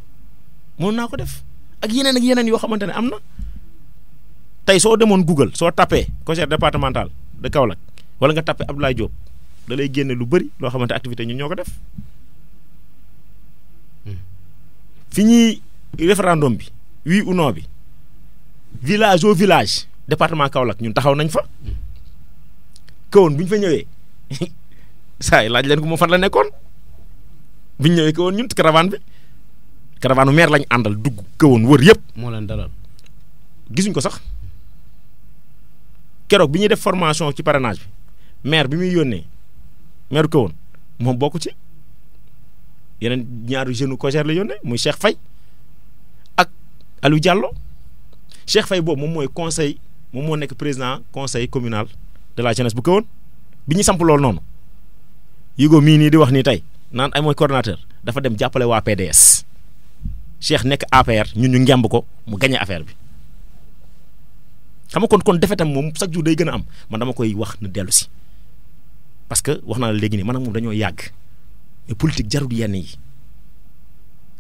Speaker 2: mënoon naa ko def ak yeneen yoo xamante ne am na tey soo demoon Google soo tapé COJER départemental de Kaolack wala nga tapé Abdoulaye Diop da lay génne lu bëri loo xamante activité ñun ñoo ko def fi ñuy référendum bi oui ou non bi village au village département Kaolack ñun taxaw nañ fa kawoon bu ñu fa ñëwee saa yi laaj leen ko moom fan la nekkoon bu ñu ñëwee kawoon ñun caravane maire lañ àndal dugg kawoon wër yëpp.
Speaker 1: moo leen dalal
Speaker 2: gisuñ ko sax keroog bi ñuy def formation ci parrainage bi maire bi muy yónnee maire kawoon moom bokku ci yeneen ñaari jeune COJER la yónnee muy Cheikh Faye ak Aliou Diallo Cheikh Faye boobu moom mooy conseil moom moo nekk président conseil communal de la jeunesse bu kawoon bi ñu samp loolu noonu Yugo mii nii di wax nii tey naan ay mooy coordonnateur dafa dem jàppale waa PDS Cheikh nekk APR ñun ñu ngemb ko mu gagné affaire bi xam nga kon defetam moom chaque jour day gën a am man dama koy wax na dellu si parce que wax naa la léegi nii man ak moom dañoo yàgg mais politique jarul yenn yi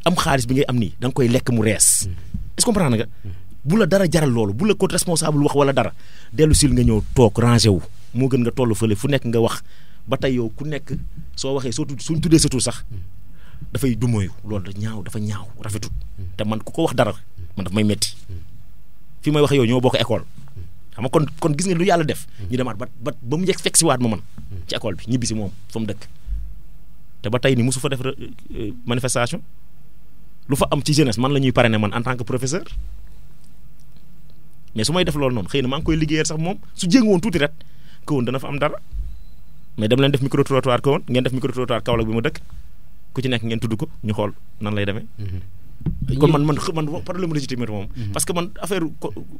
Speaker 2: am xaalis bi ngay am nii da nga koy lekk mu rees est-ce que comprendre nga bu la dara jaral loolu bu la ko responsable wax wala dara dellu sil nga ñëw toog rangé wu moo gën nga toll fële fu nekk nga wax ba tey yow ku nekk soo waxee suñ tuddee sa tur sax dafay dumóoyu loolu dafa ñaaw rafetut te man ku ko wax dara man daf may metti fi may wax yow ñoo bokk école xam nga kon gis nga lu yàlla def ñu demaat ba mu njëkk fekk si waat ma man ci école bi ñibbi si moom fa mu dëkk te ba tey ni mosu fa def manifestation lu fa am ci jeunesse man la ñuy parrainer man en tant que professeur mais su may def loolu noonu xëy na maa ngi koy liggéeyal sax moom su jéngi woon tuuti ret ko woon dana fa am dara mais dem leen def micro trottoir ko woon ngeen def micro trottoir Kaolack bi ma dëkk ku ci nekk ngeen tudd ko ñu xool nan lay demee. kon man problème légitimité moom. parce que man affaire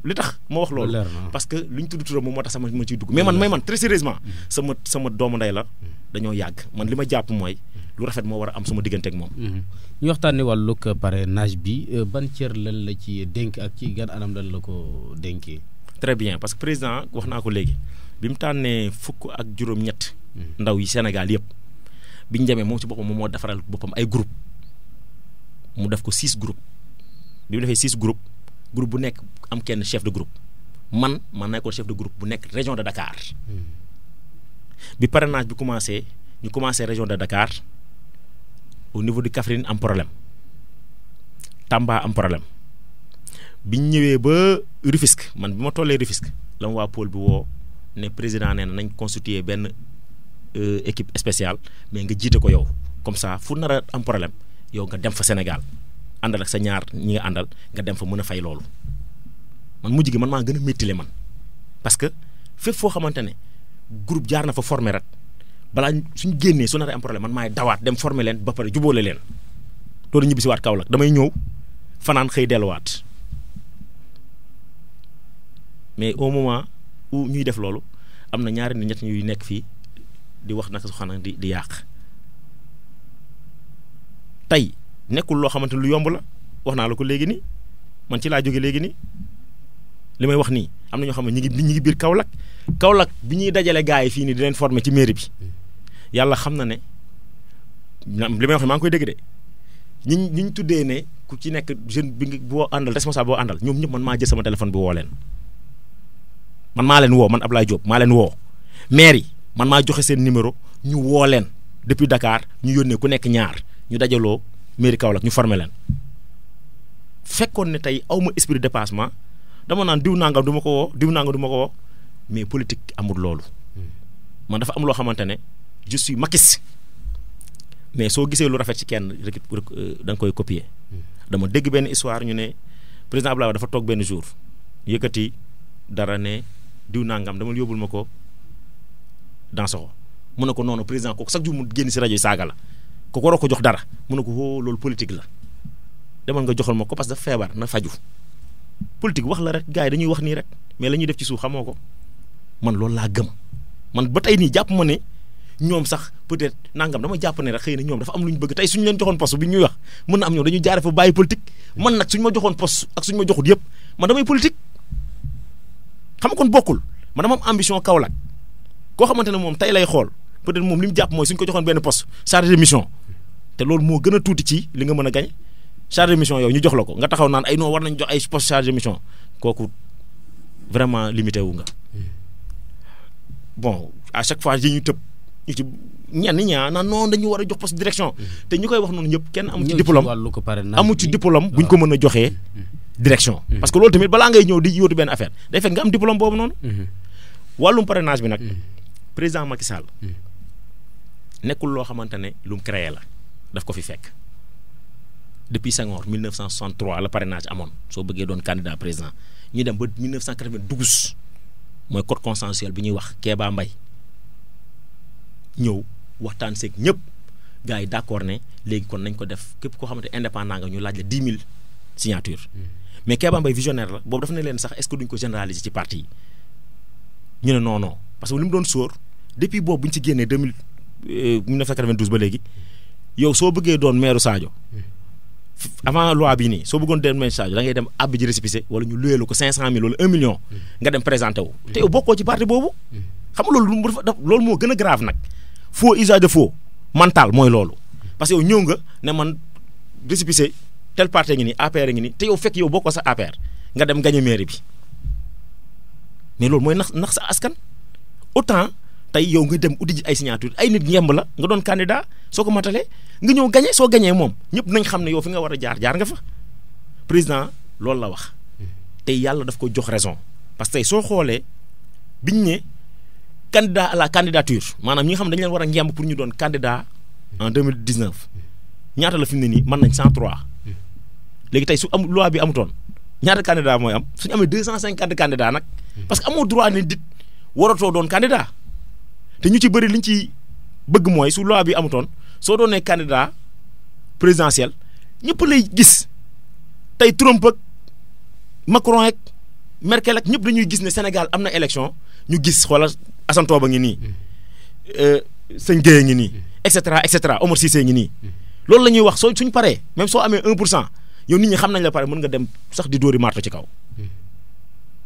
Speaker 2: li tax ma wax loolu. parce que lu ñu tudd turam moom moo tax sama ma ciy dugg. mais man très sérieusement sama doomu ndey la dañoo yàgg man li ma jàpp mooy lu rafet moo war a am suma diggante ak moom.
Speaker 1: ñu waxtaanee wàllug parrainage bi ban cër lan la ci dénk ak ci gan anam lan la ko dénkee.
Speaker 2: très bien parce que président wax naa ko léegi bi mu tànnee fukk ak juróom-ñett. ndaw yi Sénégal yëpp bi ñu demee moom si boppam moom moo defaral boppam ay groupe mu def ko 6 groupes bi mu defee 6 groupes groupe bu nekk am kenn chef de groupe man nekkoon chef de groupe bu nekk région de Dakar bi parrainage bi commencé ñu commencé région de Dakar au niveau de Kaffrine am problème Tamba am problème bi ñu ñëwee ba Rufisque man bi ma tollee Rufisque la ma waa pôle bi woo ne président nee na nañ constituer benn équipe spéciale mais nga jiite ko yow comme ça fu nar a am problème yow nga dem fa Sénégal àndal ak sa ñaar ñi nga àndal nga dem fa mën a fay loolu man mujj gi man maa gën a méttile man parce que fépp foo xamante ne groupe jaar na fa former rek balaa suñ génnee su nar a am problème man maay dawaat dem former leen ba pare jubóole leen loolu ñibbi si waat Kaolack damay ñëw fanaan xëy delluwaat mais au moment où ñuy def loolu am na ñaari nit ñett ñuy nekk fii di wax naka su xanaa di yàq tey nekkul loo xamante lu yomb la wax naa la ko léegi nii man ci laa jóge léegi nii li may wax nii am na ñoo xam ne ñi ngi biir Kaolack bi ñuy dajale gars yi fii nii di leen former ci mairie bi yàlla xam na ne li may wax maa ngi koy dégg de ñi ñu tuddee ne ku ci nekk jeune bi nga boo àndal responsable boo àndal ñoom ñëpp man maa jël sama téléphone bi woo leen man maa leen woo man Ablaye Diop maa leen woo maire yi man maa joxe seen numéro ñu woo leen depuis Dakar ñu yónnee ku nekk ñaar ñu dajaloo mairie Kaolack ñu former leen fekkoon ne tey aw ma esprit de dépassement dama naan diw nangam du ma ko woo diw nangam du ma ko woo mais politique amul loolu man dafa am loo xamante ne je suis makis mais soo gisee lu rafet ci kenn rek da nga koy copier dama dégg benn histoire ñu ne président Abdoulaye dafa toog benn jour yëkkati dara ne diw nangam dama yóbbul ma ko dans soxo mu ne ko noonu président kooku chaque jour mu génn si rajo yi saaga la ko waroo ko jox dara mu ne ko woo loolu politique la demal nga joxal ma ko parce que dafa feebar na faju politique wax la rek gars yi dañuy wax nii rek mais la ñuy def ci suuf xamoo ko man loolu laa gëm man ba tey nii jàpp ma ne ñoom sax peut-être nangam dama jàpp ne rek xëy na ñoom dafa am lu ñu bëgg tey suñu leen joxoon poste bi ñuy wax mën na am ñoom dañuy jaare fa bàyyi politique man nag suñu ma joxoon poste ak suñu ma joxut yëpp man damay politique xam nga kon bokkul man dama am ambition Kaolack koo xamante ne moom tey lay xool peut-être moom li mu jàpp mooy suñ ko joxoon benn poste chargé de mission te loolu moo gën a tuuti ci li nga mën a gañ chargé de mission yow ñu jox la ko nga taxaw naan ay non war nañ jox ay poste chargé de mission kooku vraiment limité wu nga bon à chaque fois yi ñu tëb ñu ci ñenn ñaa naan non dañu war a jox poste direction te ñu koy wax noonu ñëpp kenn amu ci diplôme amu ci diplôme bu ñu ko mën a joxee direction parce que loolu tamit balaa ngay ñëw di yóotu benn affaire day fekk nga am diplôme boobu noonu wàllum parrainage bi nag président Macky Sall nekkul loo xamante ne lu mu créé la daf ko fi fekk depuis Senghor 1963 la parrainage amoon soo bëggee doon candidat président ñu dem ba 1992 mooy code consensuel bi ñuy wax Kéba Mbaye ñëw waxtaan seeg ñëpp gars yi d'accord ne léegi kon nañ ko def képp koo xamante indépendant nga ñu laaj la 10 000 signatures mais Kéba Mbaye visionnaire la boobu dafa ne leen sax est-ce que duñ ko généraliser ci parti yi ñu ne non parce que li mu doon sóor depuis boobu bu ñu ci génnee 1992 ba léegi yow soo bëggee doon maire Sadio avant loi bi nii soo bëggoon doon maire Sadio da ngay dem àbbi ji récépissé wala ñu luyee la ko 500000 wala 1 million nga dem présenté wu te yow bokkoo ci parti boobu xam nga loolu moo gën a grave nag faux usage de faux mental mooy loolu parce que yow ñëw nga ne man récépissé tel parti ngi nii APR ngi nii te yow fekk yow bokkoo sa APR nga dem gagné mairie bi mais loolu mooy nax sa askan autant tey yow nga dem uti ji ay signature ay nit ngemb la nga doon candidat soo ko matalee nga ñëw gagné soo gagné moom ñëpp nañ xam ne yow fi nga war a jaar nga fa président loolu la wax tey yàlla daf ko jox raison parce que tey soo xoolee biñ ne candidat à la candidature maanaam ñi nga xam ne dañu leen war a ngemb pour ñu doon candidat en 2019 ñaata la fi mu ne nii mën nañ 103 léegi tey su am loi bi amutoon ñaata candidat mooy am suñu amee 250 candidats nag parce que amoo droit ne dit waratoo doon candidat te ñu ci bëri liñ ci bëgg mooy su loi bi amutoon soo doonee candidat présidentiel ñëpp lay gis tey Trump ak Macron ak Merkel ak ñëpp dañuy gis ne Sénégal am na élection ñu gis xoolal Assane Touba ngi nii Sëñ Gueye ngi nii et cetera Omar Cissé ngi nii loolu la ñuy wax suñ paree même soo amee 1% yow nit ñi xam nañ la pare mën nga dem sax di dóori marto ci kaw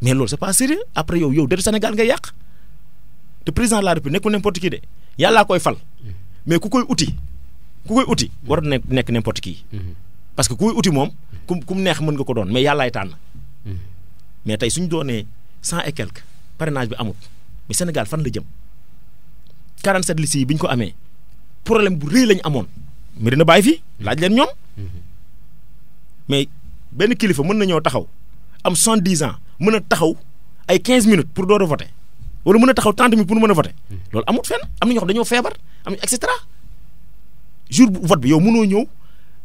Speaker 2: mais loolu c'est pas sérieux après yow deru Sénégal ngay yàq te président de la République nekkul n'importe qui de yàllaa koy fal mais ku koy uti war na nekk n'importe qui parce que ku koy uti moom ku mu neex mën nga ko doon mais yàllaay tànn mais tey suñ doonee 100 et quelque parrainage bi amut mais Sénégal fan la jëm 47 listes yi bi ñu ko amee problème bu rëy lañu amoon mais dina bàyyi fii laaj leen ñoom mais benn kilifa mën na ñëw taxaw am 70 ans mën a taxaw ay 15 minutes pour door a voter wala mën a taxaw 30 minutes pour mën a voter loolu amut fenn am na ñoo xam dañoo feebar am et cetera jour bu vote bi yow mënoo ñëw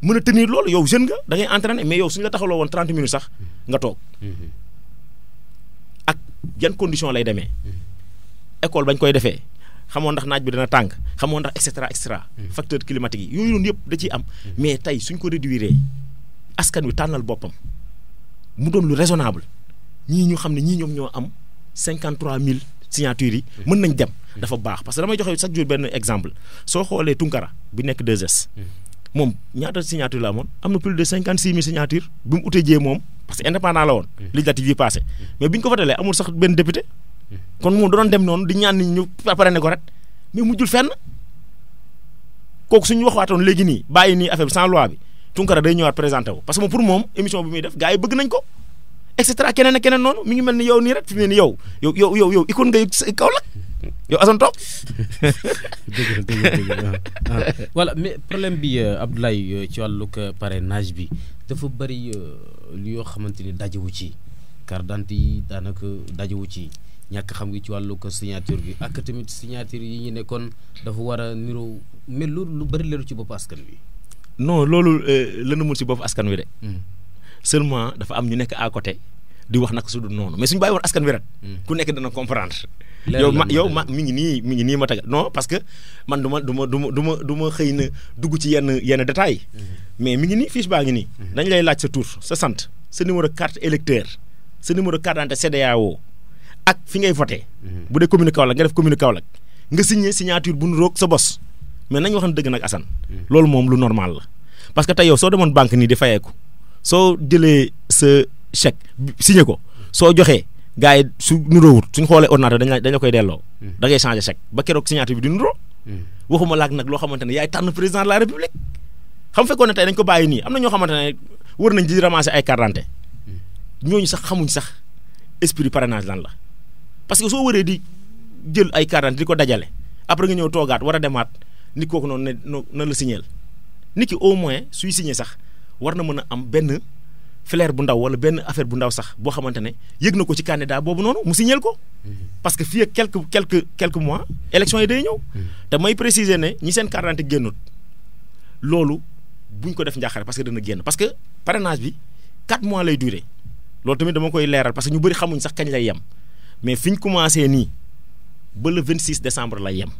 Speaker 2: mën a tenir loolu yow jeune nga da ngay entraîner mais yow suñu la taxawloo woon 30 minutes sax nga toog ak yan condition lay demee école bañ koy defee xamoon ndax naaj bi dana tàng xamoon ndax et cetera facteur climatique yi yooyu noonu yëpp da ciy am mais tey suñ ko réduire askan wi tànnal boppam mu doon lu raisonnable ñii ñu xam ne ñii ñoom ñoo am 53000 signatures yi mën nañ dem dafa baax parce que damay joxe chaque jour benn exemple soo xoolee Tunkara bi nekk 2S moom ñaata signature la amoon am na plus de 56000 signatures bi mu utee jee moom parce que indépendant la woon législative yi passé mais bi ñu ko votelee amul sax benn député kon moom da doon dem noonu di ñaan nit ñu parrainé ko rek mais mujjul fenn kooku suñu waxaatoon léegi nii bàyyi nii affaire bi sans loi bi Tunkara day ñëwaat présenté wu parce que pour moom émission bi muy def gars yi bëgg nañ ko et cetera keneen ak keneen noonu mi ngi mel ni yow nii rek fi mu ne nii yow ikoon ngay Kaolack yow Assane Top.
Speaker 1: dëgg voilà mais problème bi Abdoulaye ci wàllug parrainage bi dafa bëri lu yoo xamante ni dajewu ci carte d'identité yi daanaka dajewu ci ñàkk xam ngi ci wàllug signature bi ak tamit signature yi ñu nekkoon dafa war a niroo mais lu bëri leeru ci bopp askan wi.
Speaker 2: non loolu lëna mun si bopp askan wi de. seulement dafa am ñu nekk à côté di wax naka su dul noonu mais suñu bàyyi woon askan wi rek. ku nekk dana comprendre. yow mi ngi nii ma tagal non parce que man du ma xëy na dugg ci yenn détails mais mi ngi nii fiche baa ngi nii. dañ lay laaj sa tur sa sant sa numéro carte électeur sa numéro carte d'identité CEDEAO ak fi ngay voté. bu dee commune Kaolack nga def commune Kaolack nga signé signature bu nu roog sa bos mais nañu wax dëgg nag Assane. loolu moom lu normal la parce que tey yow soo demoon banque nii di fayeeku soo jëlee sa chèque signé ko soo joxee gars yi su nuróowut suñ xoolee ordinateur dañ la koy delloo. da ngay changer chèque ba keroog signature bi di nuróo. waxuma laak nag loo xamante ne yaay tànn président de la république xam fekkoon ne tey dañ ko bàyyi nii am na ñoo xamante ne wër nañ di ramasser ay carte d'identité ñooñu sax xamuñ sax esprit parrainage lan la parce que soo wëree di jël ay carte d'identité di ko dajale après nga ñëw toogaat war a demaat nit kooku noonu na la signéel nit ki au moins suy signé sax war na mën a am benn flair bu ndaw wala benn affaire bu ndaw sax boo xamante ne yëg na ko ci candidat boobu noonu mu signéel ko parce que fii ak quelques mois élection yi day ñëw te may préciser ne ñi seen carte d'identité génnut loolu buñ ko def njaaxare parce que dana génn parce que parrainage bi 4 mois lay durer loolu tamit dama koy leeral parce que ñu bëri xamuñ sax kañ lay yem mais fi ñu commencé nii ba le 26 décembre lay yem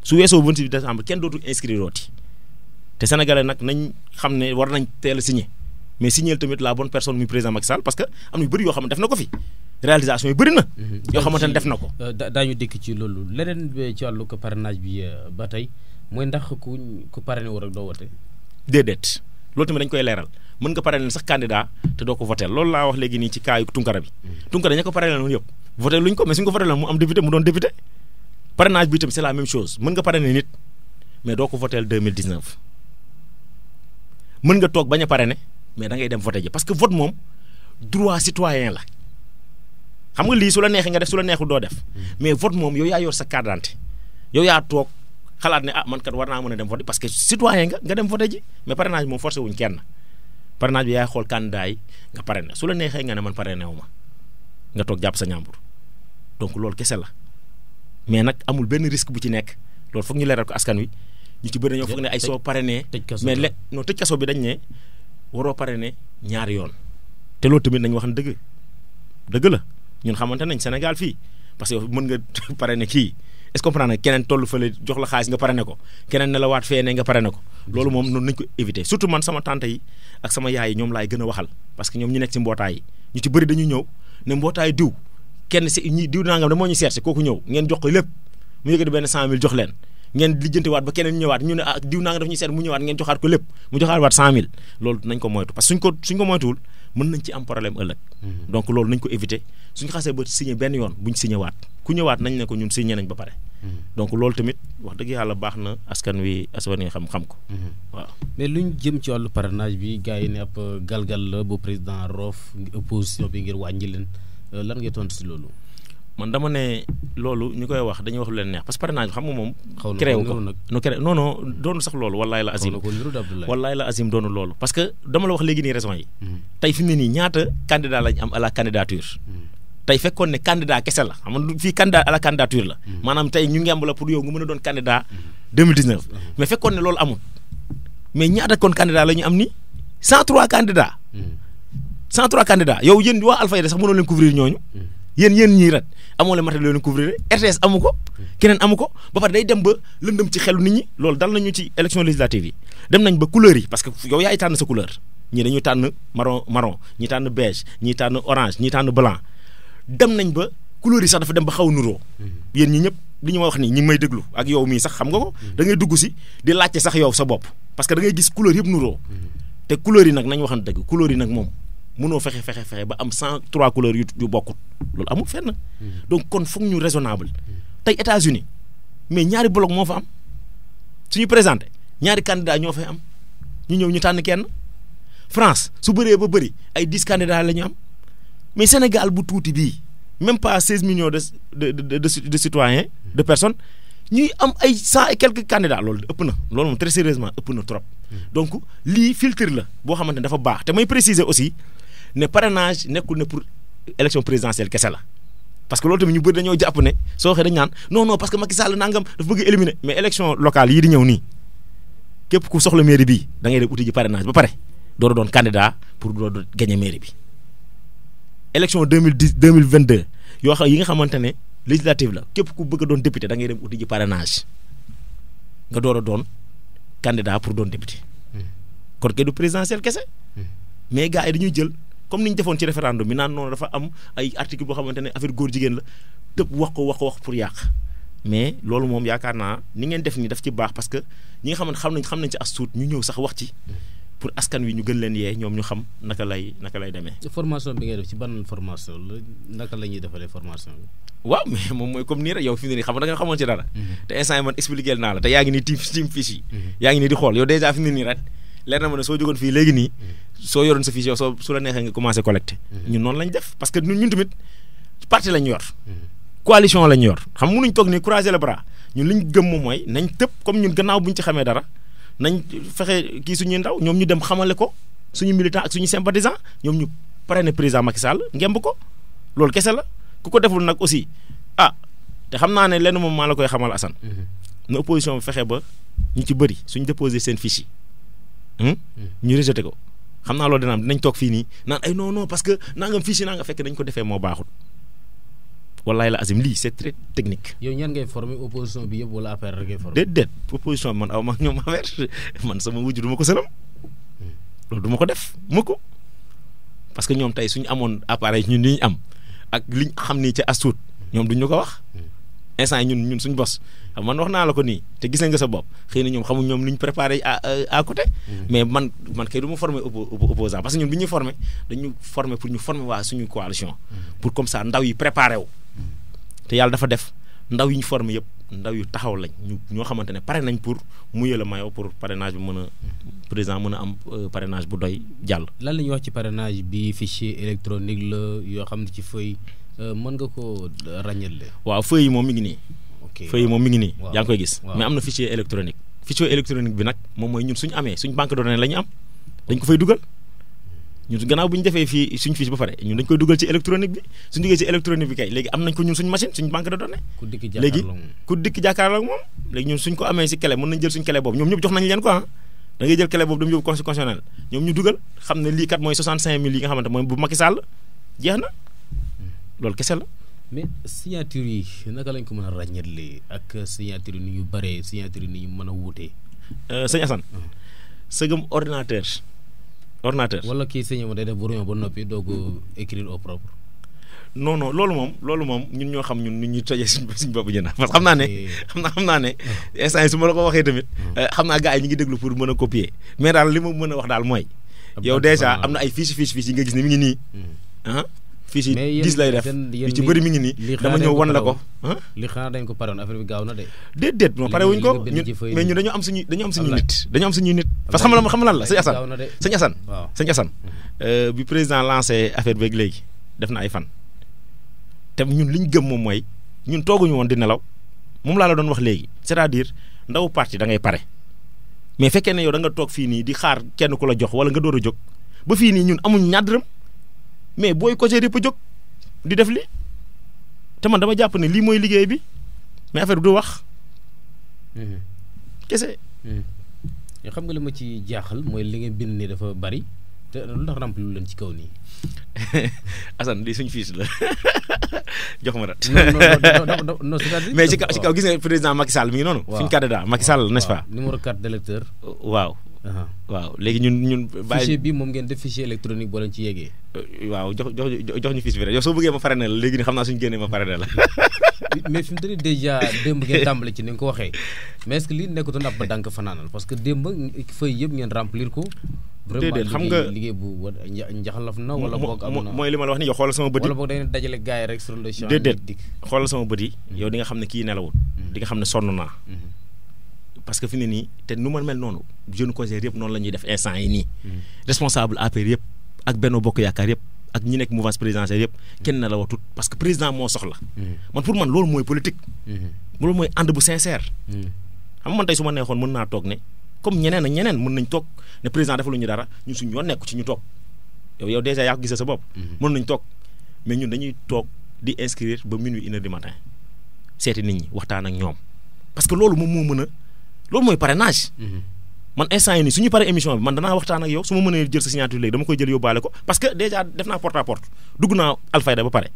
Speaker 2: su weesoo 26 décembre kenn dootu inscrire rooti te sénégalais nag nañ xam ne war nañ teel a signé mais signéel tamit la bonne personne muy président Macky Sall parce que am na yu bëri yoo xam ne def na ko fi réalisation yu bëri na. yoo xamante ne def na ko.
Speaker 1: daañu dëkk ci loolu leneen ci wàllu parrainage bi ba tey mooy ndax ku parrainé wu rek doo wote.
Speaker 2: déedéet loolu tamit dañ koy leeral mën nga parrainé sax candidat te doo ko voté loolu laa wax léegi nii ci kaayu Tunkara bi. Tunkara ña ko parrainé woon yëpp voté luñ ko mais suñ ko voté mu am député mu doon député parrainage bi tamit c'est la même chose mën nga parrainé nit mais doo ko voté 2019 mën nga toog bañ a parrainé mais da ngay dem voté ji parce que vote moom droit citoyen la xam nga lii su la neexee nga def su la neexul doo def mais vote moom yow yaa yor sa carte d'identité yow yaa toog xalaat ne man kat war naa mën a dem voté parce que citoyen nga dem voté ji mais parrainage moom forcé wuñ kenn parrainage bi yaay xool candidat yi nga parrainé su la neexee nga ne man parrainé wu ma nga toog jàpp sa ñàmbur donc loolu kese la mais nag amul benn risque bu ci nekk loolu foog ñu leeral ko askan wi ñu ci bëri dañoo foog ne ay soo parrainé mais non tëj kaso bi dañ ne waroo parrainé ñaari yoon te loolu tamit nañ wax ne dëgg la ñun xamante nañ Sénégal fii parce que mën nga parrainé kii est-ce que comprendre keneen toll fële jox la xaalis nga parrainé ko keneen ne la waat fee ne nga parrainé ko loolu moom noonu nañ ko éviter surtout man sama tante yi ak sama yaay yi ñoom laay gën a waxal parce que ñoom ñu nekk ci mbootaay yi ñu ci bëri dañuy ñëw ne mbootaay diw kenn si ñi diw nangam da moo ñu seet si kooku ñëw ngeen jox ko lépp mu yëkkati benn 100 000 jox leen ngeen lijjantiwaat ba keneen ñëwaat ñu ne diw nangam daf ñuy seet mu ñëwaat ngeen joxaat ko lépp mu joxaat waat 100 000 loolu nañ ko moytu parce que suñ ko moytuwul mën nañ ci am problème ëllëg donc loolu nañ ko éviter suñ xasee ba signé benn yoon buñ signé waat ku ñëwaat nañ ne ko ñun signé nañ ba pare donc loolu tamit wax dëgg yàlla baax na askan wi xam ko waaw
Speaker 1: mais luñ jëm ci wàllu parrainage bi gars yi ne ab galgal la bu président roof opposition bi ngir wàññi leen lan ngay tontu si loolu
Speaker 2: man dama ne loolu ñu koy wax dañuy wax lu leen neex parce que parrainage xam nga moom créé wu ko non doonu sax loolu wallaay la azim doonu loolu parce que dama la wax léegi nii raison yi tey fi mu ne nii ñaata candidat lañ am à la candidature tey fekkoon ne candidat kese la xam nga fii candidat à la candidature la maanaam tey ñu ngemb la pour yow nga mën a doon candidat 2019 mais fekkoon ne loolu amul mais ñaata kon candidat la ñu am ni 103 candidats 103 candidats yow yéen waa Alfayda sax mënoo leen couvrir ñooñu yéen ñii ret amoo leen matériel leen couvrir RTS amu ko keneen amu ko ba pare day dem ba lëndëm ci xelu nit ñi loolu dal nañu ci élection législative yi dem nañ ba couleur yi parce que yow yaay tànn sa couleur ñii dañuy tànn marron ñii tànn beige ñii tànn orange ñii tànn blanc dem nañ ba couleur yi sax dafa dem ba xaw a nuroo yéen ñi ñëpp li ñu ma wax nii ñi ngi may déglu ak yow mii sax xam nga ko da ngay dugg si di laajte sax yow sa bopp parce que da ngay gis couleur yëpp nuroo te couleur yi nag nañ waxante dëgg couleur yi nag moom mënoo fexe ba am 103 couleurs yu bokkut loolu amul fenn donc kon foog ñu raisonnable tey États-Unis mais ñaari bloc moo fa am suñu présenté ñaari candidat ñoo fay am ñu ñëw ñu tànn kenn France su bëree ba bëri ay 10 candidats la ñu am mais Sénégal bu tuuti bii même pas 16 millions de citoyens de personnes ñuy am ay 100 et quelques candidats loolu ëpp na loolu moom très sérieusement ëpp na trop donc lii filtre la boo xamante ne dafa baax te may préciser aussi ne parrainage nekkul ne pour élection présidentielle kese la parce que loolu tamit ñu bëri dañoo jàpp ne soo waxee dañ naan non parce que Macky Sall nangam dafa bëgg éliminer mais élection locale yii di ñëw nii képp ku soxla mairie bii da ngay dem uti ji parrainage ba pare door a doon candidat pour door a gagner mairie bi élection 2022 yoo xam yi nga xamante ne législative la képp ku bëgg a doon député da ngay dem uti ji parrainage nga door a doon candidat pour doon député kon kay du présidentiel kese mais gars yi dañuy jël comme ni ñu defoon ci référendum bi naan noonu dafa am ay article boo xamante ne affaire góor jigéen la tëb wax ko pour yàq mais loolu moom yaakaar naa ni ngeen def ni daf ci baax parce que ñi nga xamante xam nañ ci as tuut ñu ñëw sax wax ci pour askan wi ñu gën leen yee ñoom ñu xam naka lay demee.
Speaker 1: formation bi ngay def ci ban formation la naka la ñuy defalee formation bi.
Speaker 2: waaw mais moom mooy comme nii rek yow fi mu ne nii xam nga da nga xamoon ci dara. te instant yi man expliqué naa la te yaa ngi nii team fiche yi. yaa ngi nii di xool yow dèjà fi mu ne nii rek leer na ma ne soo jógoon fii léegi nii soo yoroon sa fiche yow su la neexee nga commencé collecté. ñun noonu lañ def parce que ñun tamit parti lañ yor. coalition lañ yor xam mënuñ toog ni croiser les bras ñun liñ gëm moom mooy nañ tëb comme ñun gannaaw buñ ci xamee dara nañ fexe kii suñuy ndaw ñoom ñu dem xamale ko suñu militant ak suñu sympathisant ñoom ñu parrainé président Macky Sall ngemb ko loolu kese la ku ko deful nag aussi te xam naa ne lenn moom maa la koy xamal Assane na opposition bi fexe ba ñu ci bëri suñu déposé seen fiche yi ñu rejeté ko xam naa loolu dina am dinañ toog fii nii naan ay non parce que nangam fiche yi naa nga fekk dañ ko defee moo baaxul wallaay la azim lii c'est très technique.
Speaker 1: yow ñan ngay former opposition bi yëpp wala affaire rek ngay former.
Speaker 2: déedéet opposition bi man aw ma ak ñoom affaire man sama wujj du ma ko sëlam loolu du ma ko def ma ko parce que ñoom tey suñu amoon appareil ñun li ñu am ak liñ xam ni ca astuut ñoom duñ ñu ko wax instant yi ñun suñ bos xam man wax naa la ko nii te gis nga sa bopp xëy na ñoom xamuñ ñoom lu ñu préparé à côté. mais man kay du ma former opposant parce que ñun bi ñuy former dañu former pour ñu former waa suñu coalition. pour comme ça ndaw yi préparé wu. te yàlla dafa def ndaw yi ñu former yëpp ndaw yu taxaw lañ ñoo xamante ne pare nañ pour mouiller le maillot pour parrainage bi mën a président mën a am parrainage bu doy jàll.
Speaker 1: lan la ñuy wax ci parrainage bi fichier électronique la yoo xam ne ci feuille mën nga ko ràññale.
Speaker 2: waaw feuille yi moom mi ngi nii. feuille yi moom mi ngi nii. yaa ngi koy gis.
Speaker 1: waaw
Speaker 2: mais am na fichier électronique. fichier électronique bi nag moom mooy ñun suñu amee suñ banque de données la ñu am dañ ko fay dugal ñun gannaaw bu ñu defee fii suñ fiche ba pare ñun dañ koy dugal ci électronique bi suñ duggee ci électronique bi kay léegi am nañ ko ñun suñ machine suñ banque de données. léegi ku dikk jàkkaarloo ak moom léegi ñun suñ ko amee si clé mën nañ jël suñ clé boobu ñoom ñëpp jox nañ leen ko da ngay jël clé boobu dem yóbbu conseil constitutionnel ñoom ñu dugal xam ne lii kat mooy 65000 yi nga xamante mooy bu Macky Sall jeex na loolu kese la.
Speaker 1: mais signature yi naka lañ ko mën a ràññalee ak signature yi ni ñu bëree signature yi ni ñu mën a wuutee.
Speaker 2: sëñ Assane. sëgëm ordinateur.
Speaker 1: wala kii sëñ ma day def brouillon ba noppi doo ko écrire au propre.
Speaker 2: non loolu moom ñun ñoo xam ñun nu ñuy tojee suñ bopp jënd parce que xam naa ne instant yi su ma la ko waxee tamit. xam naa gars yi ñu ngi déglu pour mën a copier mais daal li ma mën a wax daal mooy. yow déjà am na ay fiche yi nga gis ne mi ngi nii. fiche yi 10 lay def yu ci bëri mi ngi nii dama ñëw wan la ko.
Speaker 1: li xanaa dañ ko pare woon affaire bi gaaw na de.
Speaker 2: déedéet non pare wuñ ko mais ñun dañoo am suñuy nit parce que xam lan la sëñ Assane bi président lancé affaire beeg léegi def na ay fan te ñun li ñu gëm moom mooy ñun tooguñu woon di nelaw moom laa la doon wax léegi c'est-à-dire ndaw parti da ngay pare mais fekkee ne yow da nga toog fii nii di xaar kenn ku la jox wala nga door a jóg ba fii nii ñun amuñ ñaar dërëm mais booy côté yëpp a jóg di def li te man dama jàpp ne lii mooy liggéey bi mais affaire bi du wax. kese.
Speaker 1: yoo xam nga li ma ci jaaxal mooy li nga bind nii dafa bari te lu tax rempli lu leen ci kaw nii.
Speaker 2: Assane lii suñ fiis la jox ma rat.
Speaker 1: non c'est-à-dire
Speaker 2: mais ci kaw gis nga président Macky Sall mi ngi noonu.
Speaker 1: waaw
Speaker 2: suñ candidat Macky Sall n'est-ce pas.
Speaker 1: numéro 4 d'électeur.
Speaker 2: waaw. léegi ñun.
Speaker 1: fichier bi moom ngeen def fichier électronique boo leen ci yeggee.
Speaker 2: waaw jox ñu fiche bi rek yow soo bëggee ma parrainé la léegi nii xam naa suñu génnee ma parrainé la.
Speaker 1: mais fi mu toll nii déjà démb ngeen tàmbale ci ni nga ko waxee mais est-ce que lii nekkutoon ab dànk fanaanal parce que démb feuille yëpp ngeen remplir ko.
Speaker 2: déedéet xam nga
Speaker 1: liggéey bu njaxalaf na wala boog am na
Speaker 2: mooy li ma la wax ni yow xoolal sama bët yi
Speaker 1: wala boog dañuy dajale gars yi rek sur le champ.
Speaker 2: déedéet xoolal sama bët yi yow di nga xam ne kii nelawul di nga xam ne sonn naa parce que fi ne nii te nu ma mel noonu jeune conseiller yëpp noonu la ñuy def instant yi nii responsable APR yëpp ak Benno Bokk Yaakaar yëpp ak ñi nekk mouvance présidentielle yëpp kenn na la watut parce que président moo soxla man pour man loolu mooy politique loolu mooy ànd bu sincère xam nga man tey su ma neexoon mën naa toog ne comme ñeneen ak ñeneen mën nañ toog ne président defaluñu dara ñun suñu yoon nekku ci ñu toog yow déjà yaa ko gisee sa bopp mën nañ toog mais ñun dañuy toog di inscrire ba minuit 1h du matin seeti nit ñi waxtaan ak ñoom parce que loolu moom moo mën a loolu mooy parrainage man instant yi nii suñu paree émission bi man danaa waxtaan ak yow su ma mënee jël sa signature léegi dama koy jël yóbbaale ko parce que déjà def naa porte à porte dugg naa Alfayda ba pare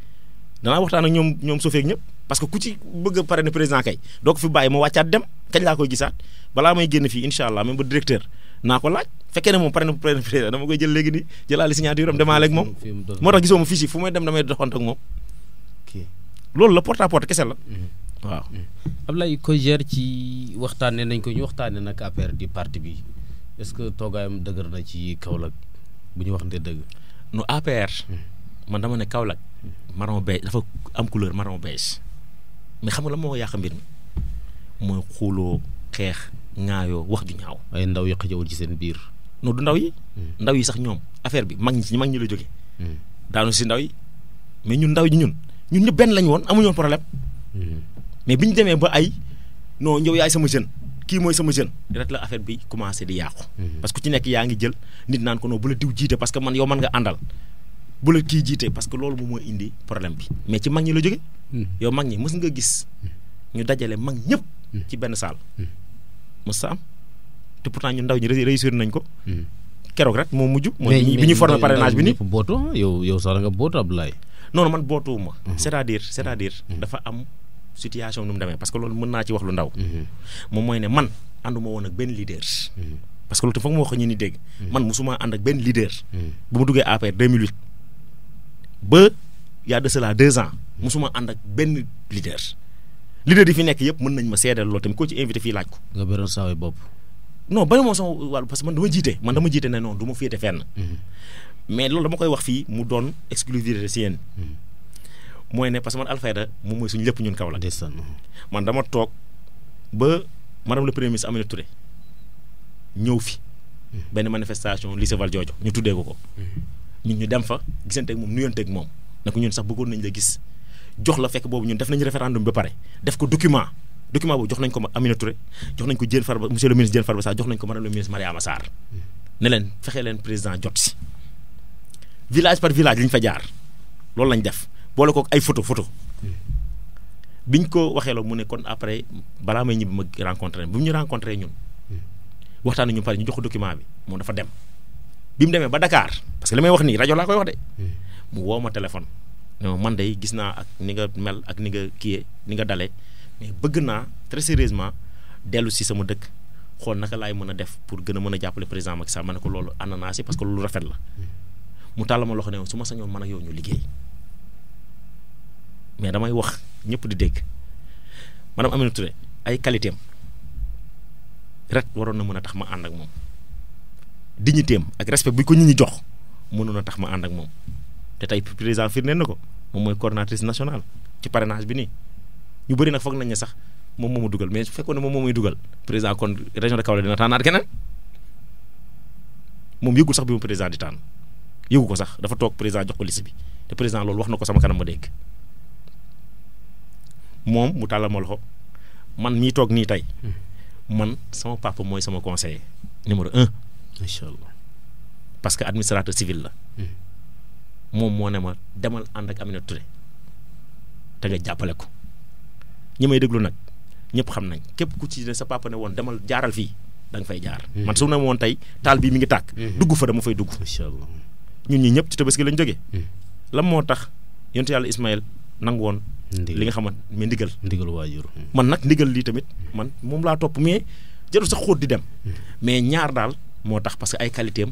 Speaker 2: danaa waxtaan ak ñoom Sofeek ñëpp parce que ku ci bëgg a parrainer président kay doo ko fi bàyyi ma wàccaat dem kañ laa koy gisaat balaa may génn fii incha allah même ba directeur naa ko laaj fekkee ne moom parrainer président dama koy jël léegi nii jëlaale signature am demaale ak moom moo tax gisoo ma fiche yi fu may dem damay doxante ak moom loolu la porte à porte kese la waaw.
Speaker 1: Ablaye Cogère ci waxtaanee nañ ko ñu waxtaanee nag affaire di parti bi est-ce que toogaayam dëgër na ci Kaolack bu ñu waxante dëgg.
Speaker 2: nu APR. man dama ne Kaolack marron beige dafa am couleur marron beige mais xam nga la moo yàq mbir mi mooy xuuloo xeex ŋaayoo wax ju ñaaw.
Speaker 1: ay ndaw yi xëjawul ci seen biir.
Speaker 2: non du ndaw yi. ndaw yi sax ñoom affaire bi mag ñi la jógee. daanu si ndaw yi mais ñun ndaw yi ñun ñëpp benn lañ woon amuñu woon problème. mais bi ñu demee ba ay non yow yaay sama jeune kii mooy sama jeune rek la affaire bi commencé di yàqu. parce que ku ci nekk yaa ngi jël nit naan ko non bu la diw jiite parce que man yow man nga àndal bu la kii jiite parce que loolu moom mooy indi problème bi mais ci mag ñi la jóge yow mag ñi mës nga gis ñu dajale mag ñëpp ci benn salle mës sa am te pourtant ñu ndaw ñi réussir nañ ko keroog rek moo mujj mooy bi ñu formé parrainage bi nii
Speaker 1: booto yow sax nga booto Abdoulaye
Speaker 2: non man bootuwuma c'est-à-dire dafa am situation nu mu demee parce que loolu mën naa ci wax lu ndaw moom mooy ne man ànduma woon ak benn leader parce que loolu te foog ma wax ñu ni dégg man musuma ànd ak benn leader bu ma duggee APR 2008 ba y a de cela 2 ans musuma ànd ak benn leader leader yi fi nekk yëpp mën nañ ma seedal loolu tamit koo ci invité fii laaj ko.
Speaker 1: nga beroon saa bopp.
Speaker 2: non bari moom sama wàllu parce que man dama jiite ne non du ma féete fenn. mais loolu dama koy wax fii mu doon exclusivité si yéen. mooy ne parce que man Alfayda moom mooy suñu lépp ñun Kaolack. man dama toog ba madame le premier ministre Aminata Touré ñëw fi. benn manifestation lycée Valdiodio ñu tuddee ko. ñun ñu dem fa gisanteeg moom nuyanteeg moom ne ko ñun sax bëggoon nañ la gis jox la fekk boobu ñun def nañu référendum ba pare def ko document boobu jox nañ ko Aminata Touré jox nañ ko Diène Farba monsieur le ministre Diène Farba Sarr jox nañ ko madame le ministre Mariama Sarr ne leen fexe leen président jot si village par village li ñu fa jaar loolu lañ def boole ko ay photo biñ ko waxee la mu ne kon après balaa may ñibbi ma rencontré bu ñu rencontré ñun waxtaan nañu pare ñu jox ko document bi moom dafa dem bi mu demee ba Dakar parce que li may wax nii rajo laa koy wax de mu woo ma téléphone non man de gis naa ak ni nga mel ak ni nga kiyee ni nga dalee mais bëgg naa très sérieusement dellu si sama dëkk xool naka laay mën a def pour gën a mën a jàppale président Macky Sall ma ne ko loolu ànd naa si parce que loolu rafet la mu tàll ma loxo ne su ma sañoon man ak yow ñu liggéey mais damay wax ñëpp di dégg madame Aminata Touré ay qualité am rek waroon na mën a tax ma ànd ak moom dignité am ak respect bu ko nit ñi jox mënoon a tax ma ànd ak moom te tey président firndeel na ko moom mooy coordonnatrice nationale ci parrainage bi nii ñu bëri nag foog nañ ne sax moom moo ma dugal mais su fekkoon ne moom moo may dugal président kon région de Kaolack dina tànnaat keneen moom yëgul sax bi mu président di tànn yëgu ko sax dafa toog président jox ko liste bi te président loolu wax na ko sama kanam ma dégg moom mu tàllal ma loxo man mii toog nii tey man sama papa mooy sama conseiller numéro 1.
Speaker 1: macha allah
Speaker 2: parce que administrateur civil la. moom moo ne ma demal ànd ak Aminata Touré te nga jàppale ko ñi may déglu nag ñëpp xam nañ képp ku ci ne sa papa ne woon demal jaaral fii da nga fay jaar. man su ne woon tey taal bii mi ngi tàkk. dugg fa dama fay dugg.
Speaker 1: macha allah
Speaker 2: ñun ñi ñëpp ci tabaski lañ jógee. lan moo tax yontu yàlla Ismaël nangu woon. li nga xamante mais ndigal
Speaker 1: waajur.
Speaker 2: man nag ndigal lii tamit man moom laa topp mais jarul sax xóot di dem. mais ñaar daal moo tax parce que ay qualité am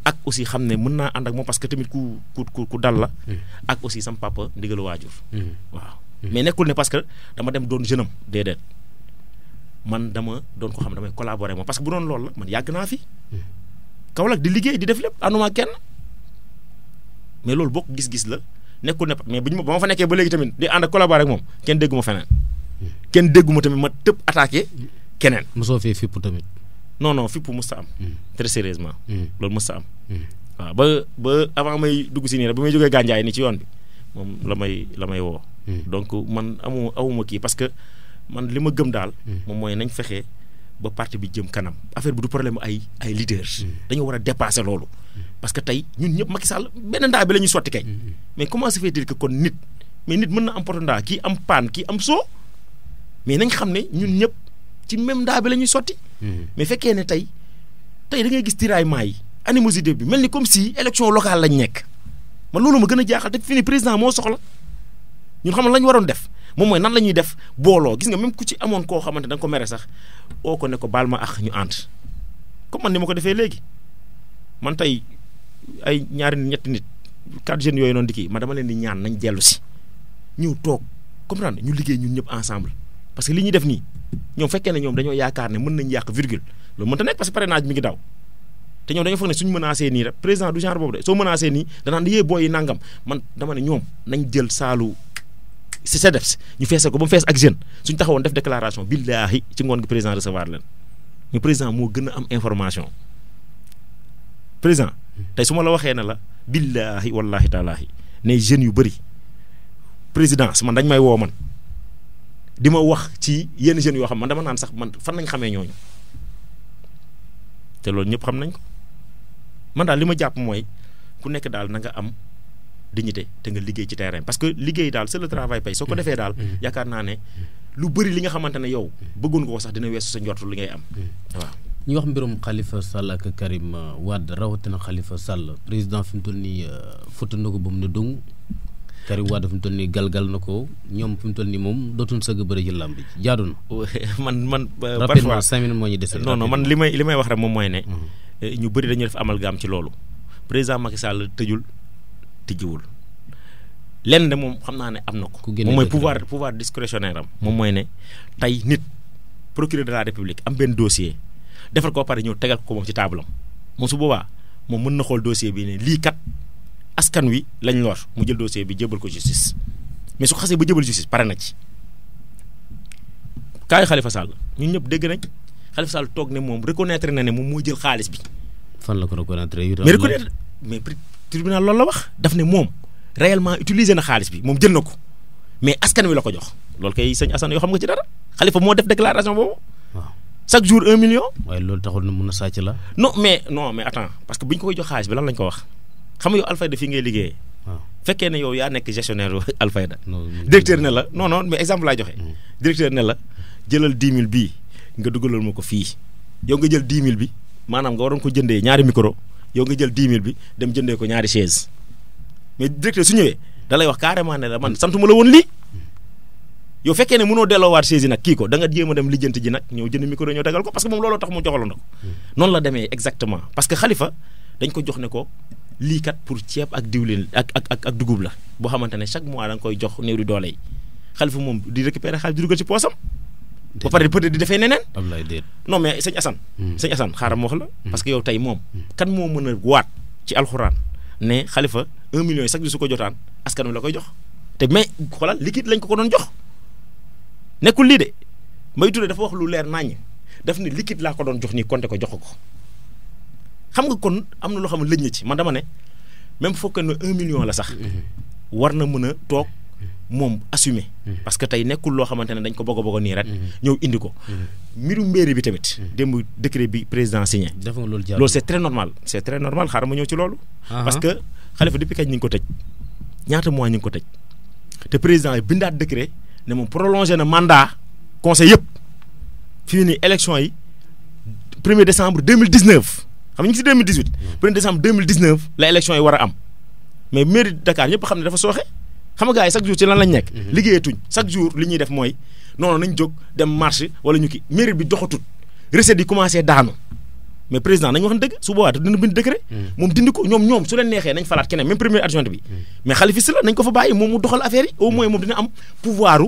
Speaker 2: ak aussi xam ne mën naa ànd ak moom parce que tamit ku dal la. ak aussi sam papa ndigalu waajur. waaw mais nekkul ne parce que dama dem doon jeune am déedéet man dama doon ko xam damay collaborer moom parce que bu doon loolu la man yàgg naa fi. Kaolack di liggéey di def lépp ànduma kenn mais loolu bokk gis-gis la nekkul ne mais ba ma fa nekkee ba léegi tamit di ànd ak collaborer ak moom kenn dégguma feneen. kenn dégguma tamit ma tëb attaqué keneen.
Speaker 1: mosoo fee fipp tamit.
Speaker 2: non fipp mës ta am. très sérieusement loolu mës ta am. waaw ba avant may dugg si nii rek ba may jógee gànjaay ni ci yoon bi moom la may woo. donc man awuma kii parce que man li ma gëm daal. moom mooy nañ fexe ba parti bi jëm kanam affaire bi du problème ay leaders. dañoo war a dépasser loolu. parce que tey ñun ñëpp Macky Sall benn ndaa bi la ñuy sotti kay. mais comment se fait-il que kon nit mën na am poto ndaa kii am paan kii am soo mais nañ xam ne ñun ñëpp ci même ndaa bi la ñuy sotti. mais fekkee ne tey da ngay gis tiraillement yi animosité bi mel ni comme si élection locale lañ nekk man loolu ma gën a jaaxal te fi ni président moo soxla ñun xam la ñu waroon def moom mooy nan la ñuy def booloo gis nga même ku ci amoon koo xamante da nga ko mere sax oo ko ne ko baal ma ak ñu ànd comme man ni ma ko defee léegi man tey ay ñaari ñetti nit 4 jeunes yooyu noonu di kii ma dama leen di ñaan nañ dellu si ñëw toog comprendre ñu liggéey ñun ñëpp ensemble parce que li ñuy def nii ñoom fekkee ne ñoom dañoo yaakaar ne mën nañ yàq virgule loolu mënta nekk parce que parrainage mi ngi daw te ñoom dañoo foog ne suñu menacé nii rek président du genre boobu de soo menacé nii danaan yee booy yi nangam man dama ne ñoom nañ jël saalu si CDEPS ñu feesal ko ba mu fees ak jeune suñ taxawoon def déclaration billaahi ci ngoon gi président recevoir leen ñu président moo gën a am information président tey su ma la waxee ne la billaahi wallaahi taalaahi ne jeunes yu bëri présidence man dañ may woo man di ma wax ci yenn jeunes yoo xam man dama naan sax man fan nañ xamee ñooñu te loolu ñëpp xam nañ ko man daal li ma jàpp mooy ku nekk daal na nga am dignité te nga liggéey ci terrain parce que liggéey daal c'est le travail paye soo ko defee daal yaakaar naa ne lu bëri li nga xamante ne yow bëggoon nga ko sax dina weesu sa njort li ngay am waaw.
Speaker 1: ñu wax mbirum Khalifa Sall ak Karim Wade rawatina Khalifa Sall président fi mu toll nii foto na ko ba mu ne dong Karim Wade fi mu toll nii galgal na ko ñoom fi mu toll nii moom dootuñ sëgg bëri ci làmb ji jaadu na.
Speaker 2: man
Speaker 1: rapidement 5 minutes moo ñu dese.
Speaker 2: non man li may wax rek moom mooy ne. ñu bëri dañu def amalgame ci loolu président Macky Sall tëjul tijjiwul lenn de moom xam naa ne am na ko. moom mooy pouvoir discrétionnaire am. moom mooy ne tey nit procureur de la république am benn dossier defar ko pare ñëw tegal ko moom ci table am moom su boobaa moom mën na xool dossier bi ne lii kat askan wi lañ lor mu jël dossier bi jébal ko justice mais su ko xasee ba jébal justice pare na ci. kaay Khalifa Sall ñun ñëpp dégg nañ Khalifa Sall toog ne moom reconnaître na ne moom moo jël xaalis bi.
Speaker 1: fan la ko reconnaître
Speaker 2: mais tribunal loolu la wax daf ne moom réellement utiliser na xaalis bi moom jël na ko mais askan wi la ko jox loolu kay sëñ Assane yoo xam nga ci dara Khalifa moo def déclaration boobu.
Speaker 1: waaw
Speaker 2: chaque jour 1 million.
Speaker 1: waaye loolu taxul na mun a sàcc la.
Speaker 2: non mais attends parce que bu ñu ko koy jox xaalis bi lan lañ ko wax xam nga yow Alfayda fii ngay liggéeyee.
Speaker 1: waaw
Speaker 2: fekkee ne yow yaa nekk gestionnaire Alfayda. directeur ne la non mais exemple laay joxe. directeur ne la jëlal 10 000 bii nga dugalal ma ko fii yow nga jël 10 000 bi maanaam nga waroon ko jëndee ñaari micro yow nga jël 10 000 bi dem jëndee ko ñaari chaise mais directeur su ñëwee da lay wax carrément ne la man santuma la woon lii yow fekkee ne mënoo delloowaat chaise yi nag kii ko da nga jéem a dem lijjanti ji nag ñëw jënd micro ñëw tegal ko parce que moom looloo tax mu joxaloon na ko noonu la demee exactement parce que Khalifa dañ ko jox ne ko lii kat pour ceeb ak diwlin ak dugub la boo xamante ne chaque mois da nga koy jox néew di doole yi Khalifa moom di récupérer xaalis di dugal ci poosam ba pare peut-être di defee neneen.
Speaker 1: Abdoulaye déet.
Speaker 2: non mais sëñ Assane. sëñ Assane xaaral ma wax la. parce que yow tey moom. kan moo mën a waat ci alxuraan ne Khalifa 1 million yi chaque jour su ko jotaan askan wi la koy jox te mais xoolal liquide lañ ko doon jox nekkul lii de Mbaye Touré dafa wax lu leer naññ daf ne liquide laa ko doon jox nii compté ko jox ko xam nga kon am na loo xam ne lëj na ci man dama ne même bu fekkee ne 1 million la sax. war na mën a toog. moom assumé parce que tey nekkul loo xamante ne dañ ko bëgg a nii rek ñëw indi ko mbirum mairie bi tamit démb décret bi président signé loolu c'est très normal xaaral ma ñëw ci loolu parce que Khalifa depuis kañ ñu ngi ko tëj ñaata mois ñu ngi ko tëj te président yi bindaat décret ne moom prolongé na mandat conseil yëpp fii nii élection yi 1er décembre 2019 xam nga ñu ngi si 2018 1er décembre 2019 la élection yi war a am mais mairie de Dakar ñëpp xam ne dafa sooxe xam nga gars yi chaque jour ci lan lañ nekk. liggéeyatuñ chaque jour li ñuy def mooy non nañ jóg dem marché wala ñu kii mairie bi doxatut recettes yi commencé daanu mais président nañ wax dëgg su boobaa dina bind décret. moom dindi ko ñoom su leen neexee nañ falaat keneen même premier adjoint bi. mais Khalifa Sall nañ ko fa bàyyi moom mu doxal affaire yi au moins moom dina am pouvoiru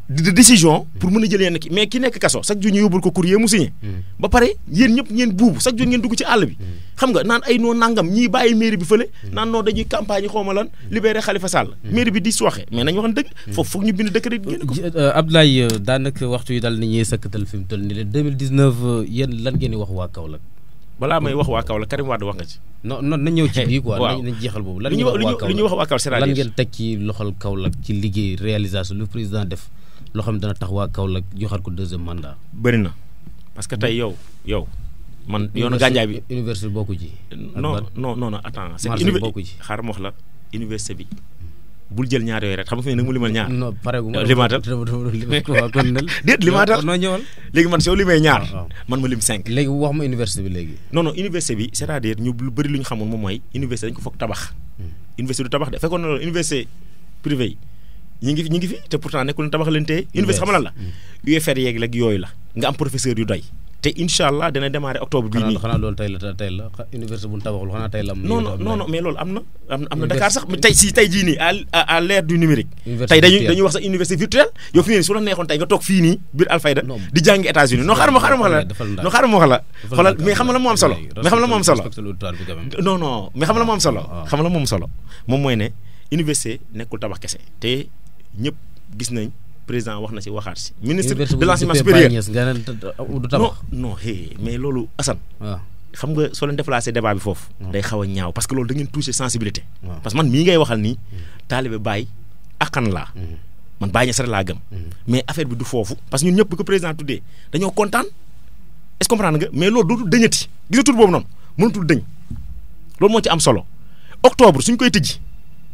Speaker 2: de décision pour mën a jël yenn ki mais ki nekk kaso chaque jour ñu yóbbul ko courrier mu signé. ba pare yéen ñëpp ngeen buubu chaque jour ngeen dugg ci àll bi. xam nga naan ay noo nangam ñii bàyyi mairie bi fële. naan noo dañuy campagne yi xaw ma lan libéré Khalifa Sall. mairie bi di sooxe mais nañu waxoon dëgg. foofu foog ñu bind décret bi génn ko.
Speaker 1: Abdoulaye daanaka waxtu yi daal ni ñuy sëkkatal fi mu toll nii leen 2019 yéen lan ngeen di wax waa Kaolack.
Speaker 2: balaa may wax waa Kaolack Karim Wade wax nga ci.
Speaker 1: non nañ ñëw ci bii quoi. waaw nañ jeexal boobu. lan
Speaker 2: li ñuy wax waa Kaolack c'est-à-dire
Speaker 1: lan ngeen teg ci loxol Kaolack ci liggéey réalisation lu président def loo xam ne dana tax waa Kaolack joxaat ko 2e mandat.
Speaker 2: bëri na parce que tey yow man yoonu gànjaay bi
Speaker 1: université bokku ci.
Speaker 2: non attends c'est
Speaker 1: bokku ci
Speaker 2: xaaral ma wax la université bi bul jël ñaar yooyu rek xam nga fi ne nag mu limal ñaar.
Speaker 1: non pare gu ma
Speaker 2: limaatal déet limaatal
Speaker 1: noo ñëwal.
Speaker 2: léegi man soo limee ñaar. man ma lim 5.
Speaker 1: léegi wax ma université bi léegi.
Speaker 2: non université bi c'est-à-dire ñu lu bëri lu ñu xamul moom mooy université dañ ko foog tabax. université du tabax de fekkoon na loolu université privé yi ñi ngi fi te pourtant nekkul tabax leen tey. université xam nga lan la. UFR yeeg léegi yooyu la nga am professeur yu doy. te incha allah dana démarrer octobre bii nii.
Speaker 1: xanaa loolu tey la université bu ñu tabaxul xanaa tey la am.
Speaker 2: non mais loolu am na Dakar sax tey jii nii à l'ère du numérique. tey dañuy wax sax université virtuelle yow fi ne su la neexoon tey nga toog fii nii biir Alfayda di jàngi États-Unis non xaaral ma wax la xoolal mais xam nga la moo am solo xam nga la moo am solo moom mooy ne université nekkul tabax kese te ñëpp gis nañ président wax na ci waxaat ci ministre de l'enseignement supérieur non mais loolu Assane xam nga soo leen déplacé débat bi foofu day xaw a ñaaw parce que loolu da ngeen touché sensibilité parce que man mii ngay waxal nii taalibe Baye akkan laa man Baye Niass rek laa gëm mais affaire bi du foofu parce que ñun ñëpp bi ko président tuddee dañoo kontaan est-ce que comprendre nga mais loolu dootul dëñati gis nga tur boobu noonu mënatul dëñ loolu moo ci am solo octobre suñ koy tëjji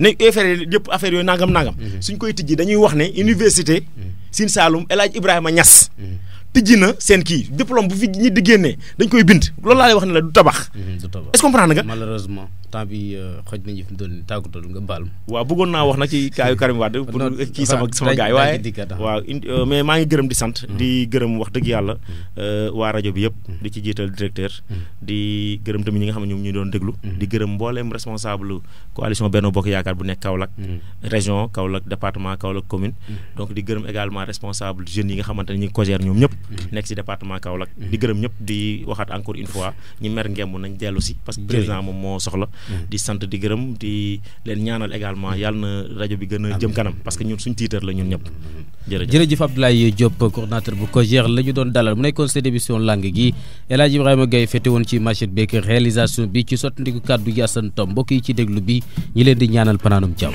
Speaker 2: ne UFR yëpp affaire yooyu nangam suñ koy tijji dañuy wax ne université Sine Saloum El Hadj Ibrahima Niass tijji na seen kii diplôme bu fi ñi di génnee dañ koy bind loolu laa lay wax ne la du tabax. est-ce que comprendre nga.
Speaker 1: malheureusement. temps bi xoj nañu fi mu doon tàggatoo nga baal ma.
Speaker 2: waaw bëggoon naa wax nag ci kaayu Karim Wade pour kii sama gars yi waaye waaw mais maa ngi gërëm di sant di gërëm wax dëgg yàlla waa rajo bi yëpp di ci jiital directeur di gërëm tamit ñi nga xam ne ñoom ñu doon déglu di gërëm mbooleem responsable coalition Benno Bokk Yaakaar bu nekk Kaolack région Kaolack département Kaolack commune donc di gërëm également responsable jeunes yi nga xamante ne ñu ngi cogère ñoom ñëpp nekk ci département Kaolack di gërëm ñëpp di waxaat encore une fois ñi mer ngemb nañ dellu si parce que président moom moo soxla di sant di gërëm di leen ñaanal également yàlla na rajo bi gën a jëm kanam parce que ñun suñ tiitar la ñun ñëpp
Speaker 1: jërëjëf Abdoulaye Diop coordonnateur bu COJER la ñu doon dalal mu nekkoon seen émission langue gi El Hadj Ibrahima Gaye fete woon ci machine beeg réalisation bi ci sottandiku kàddu gi Assane Tom mbokk yi ci déglu bi ñi leen di ñaanal panaanum jàmm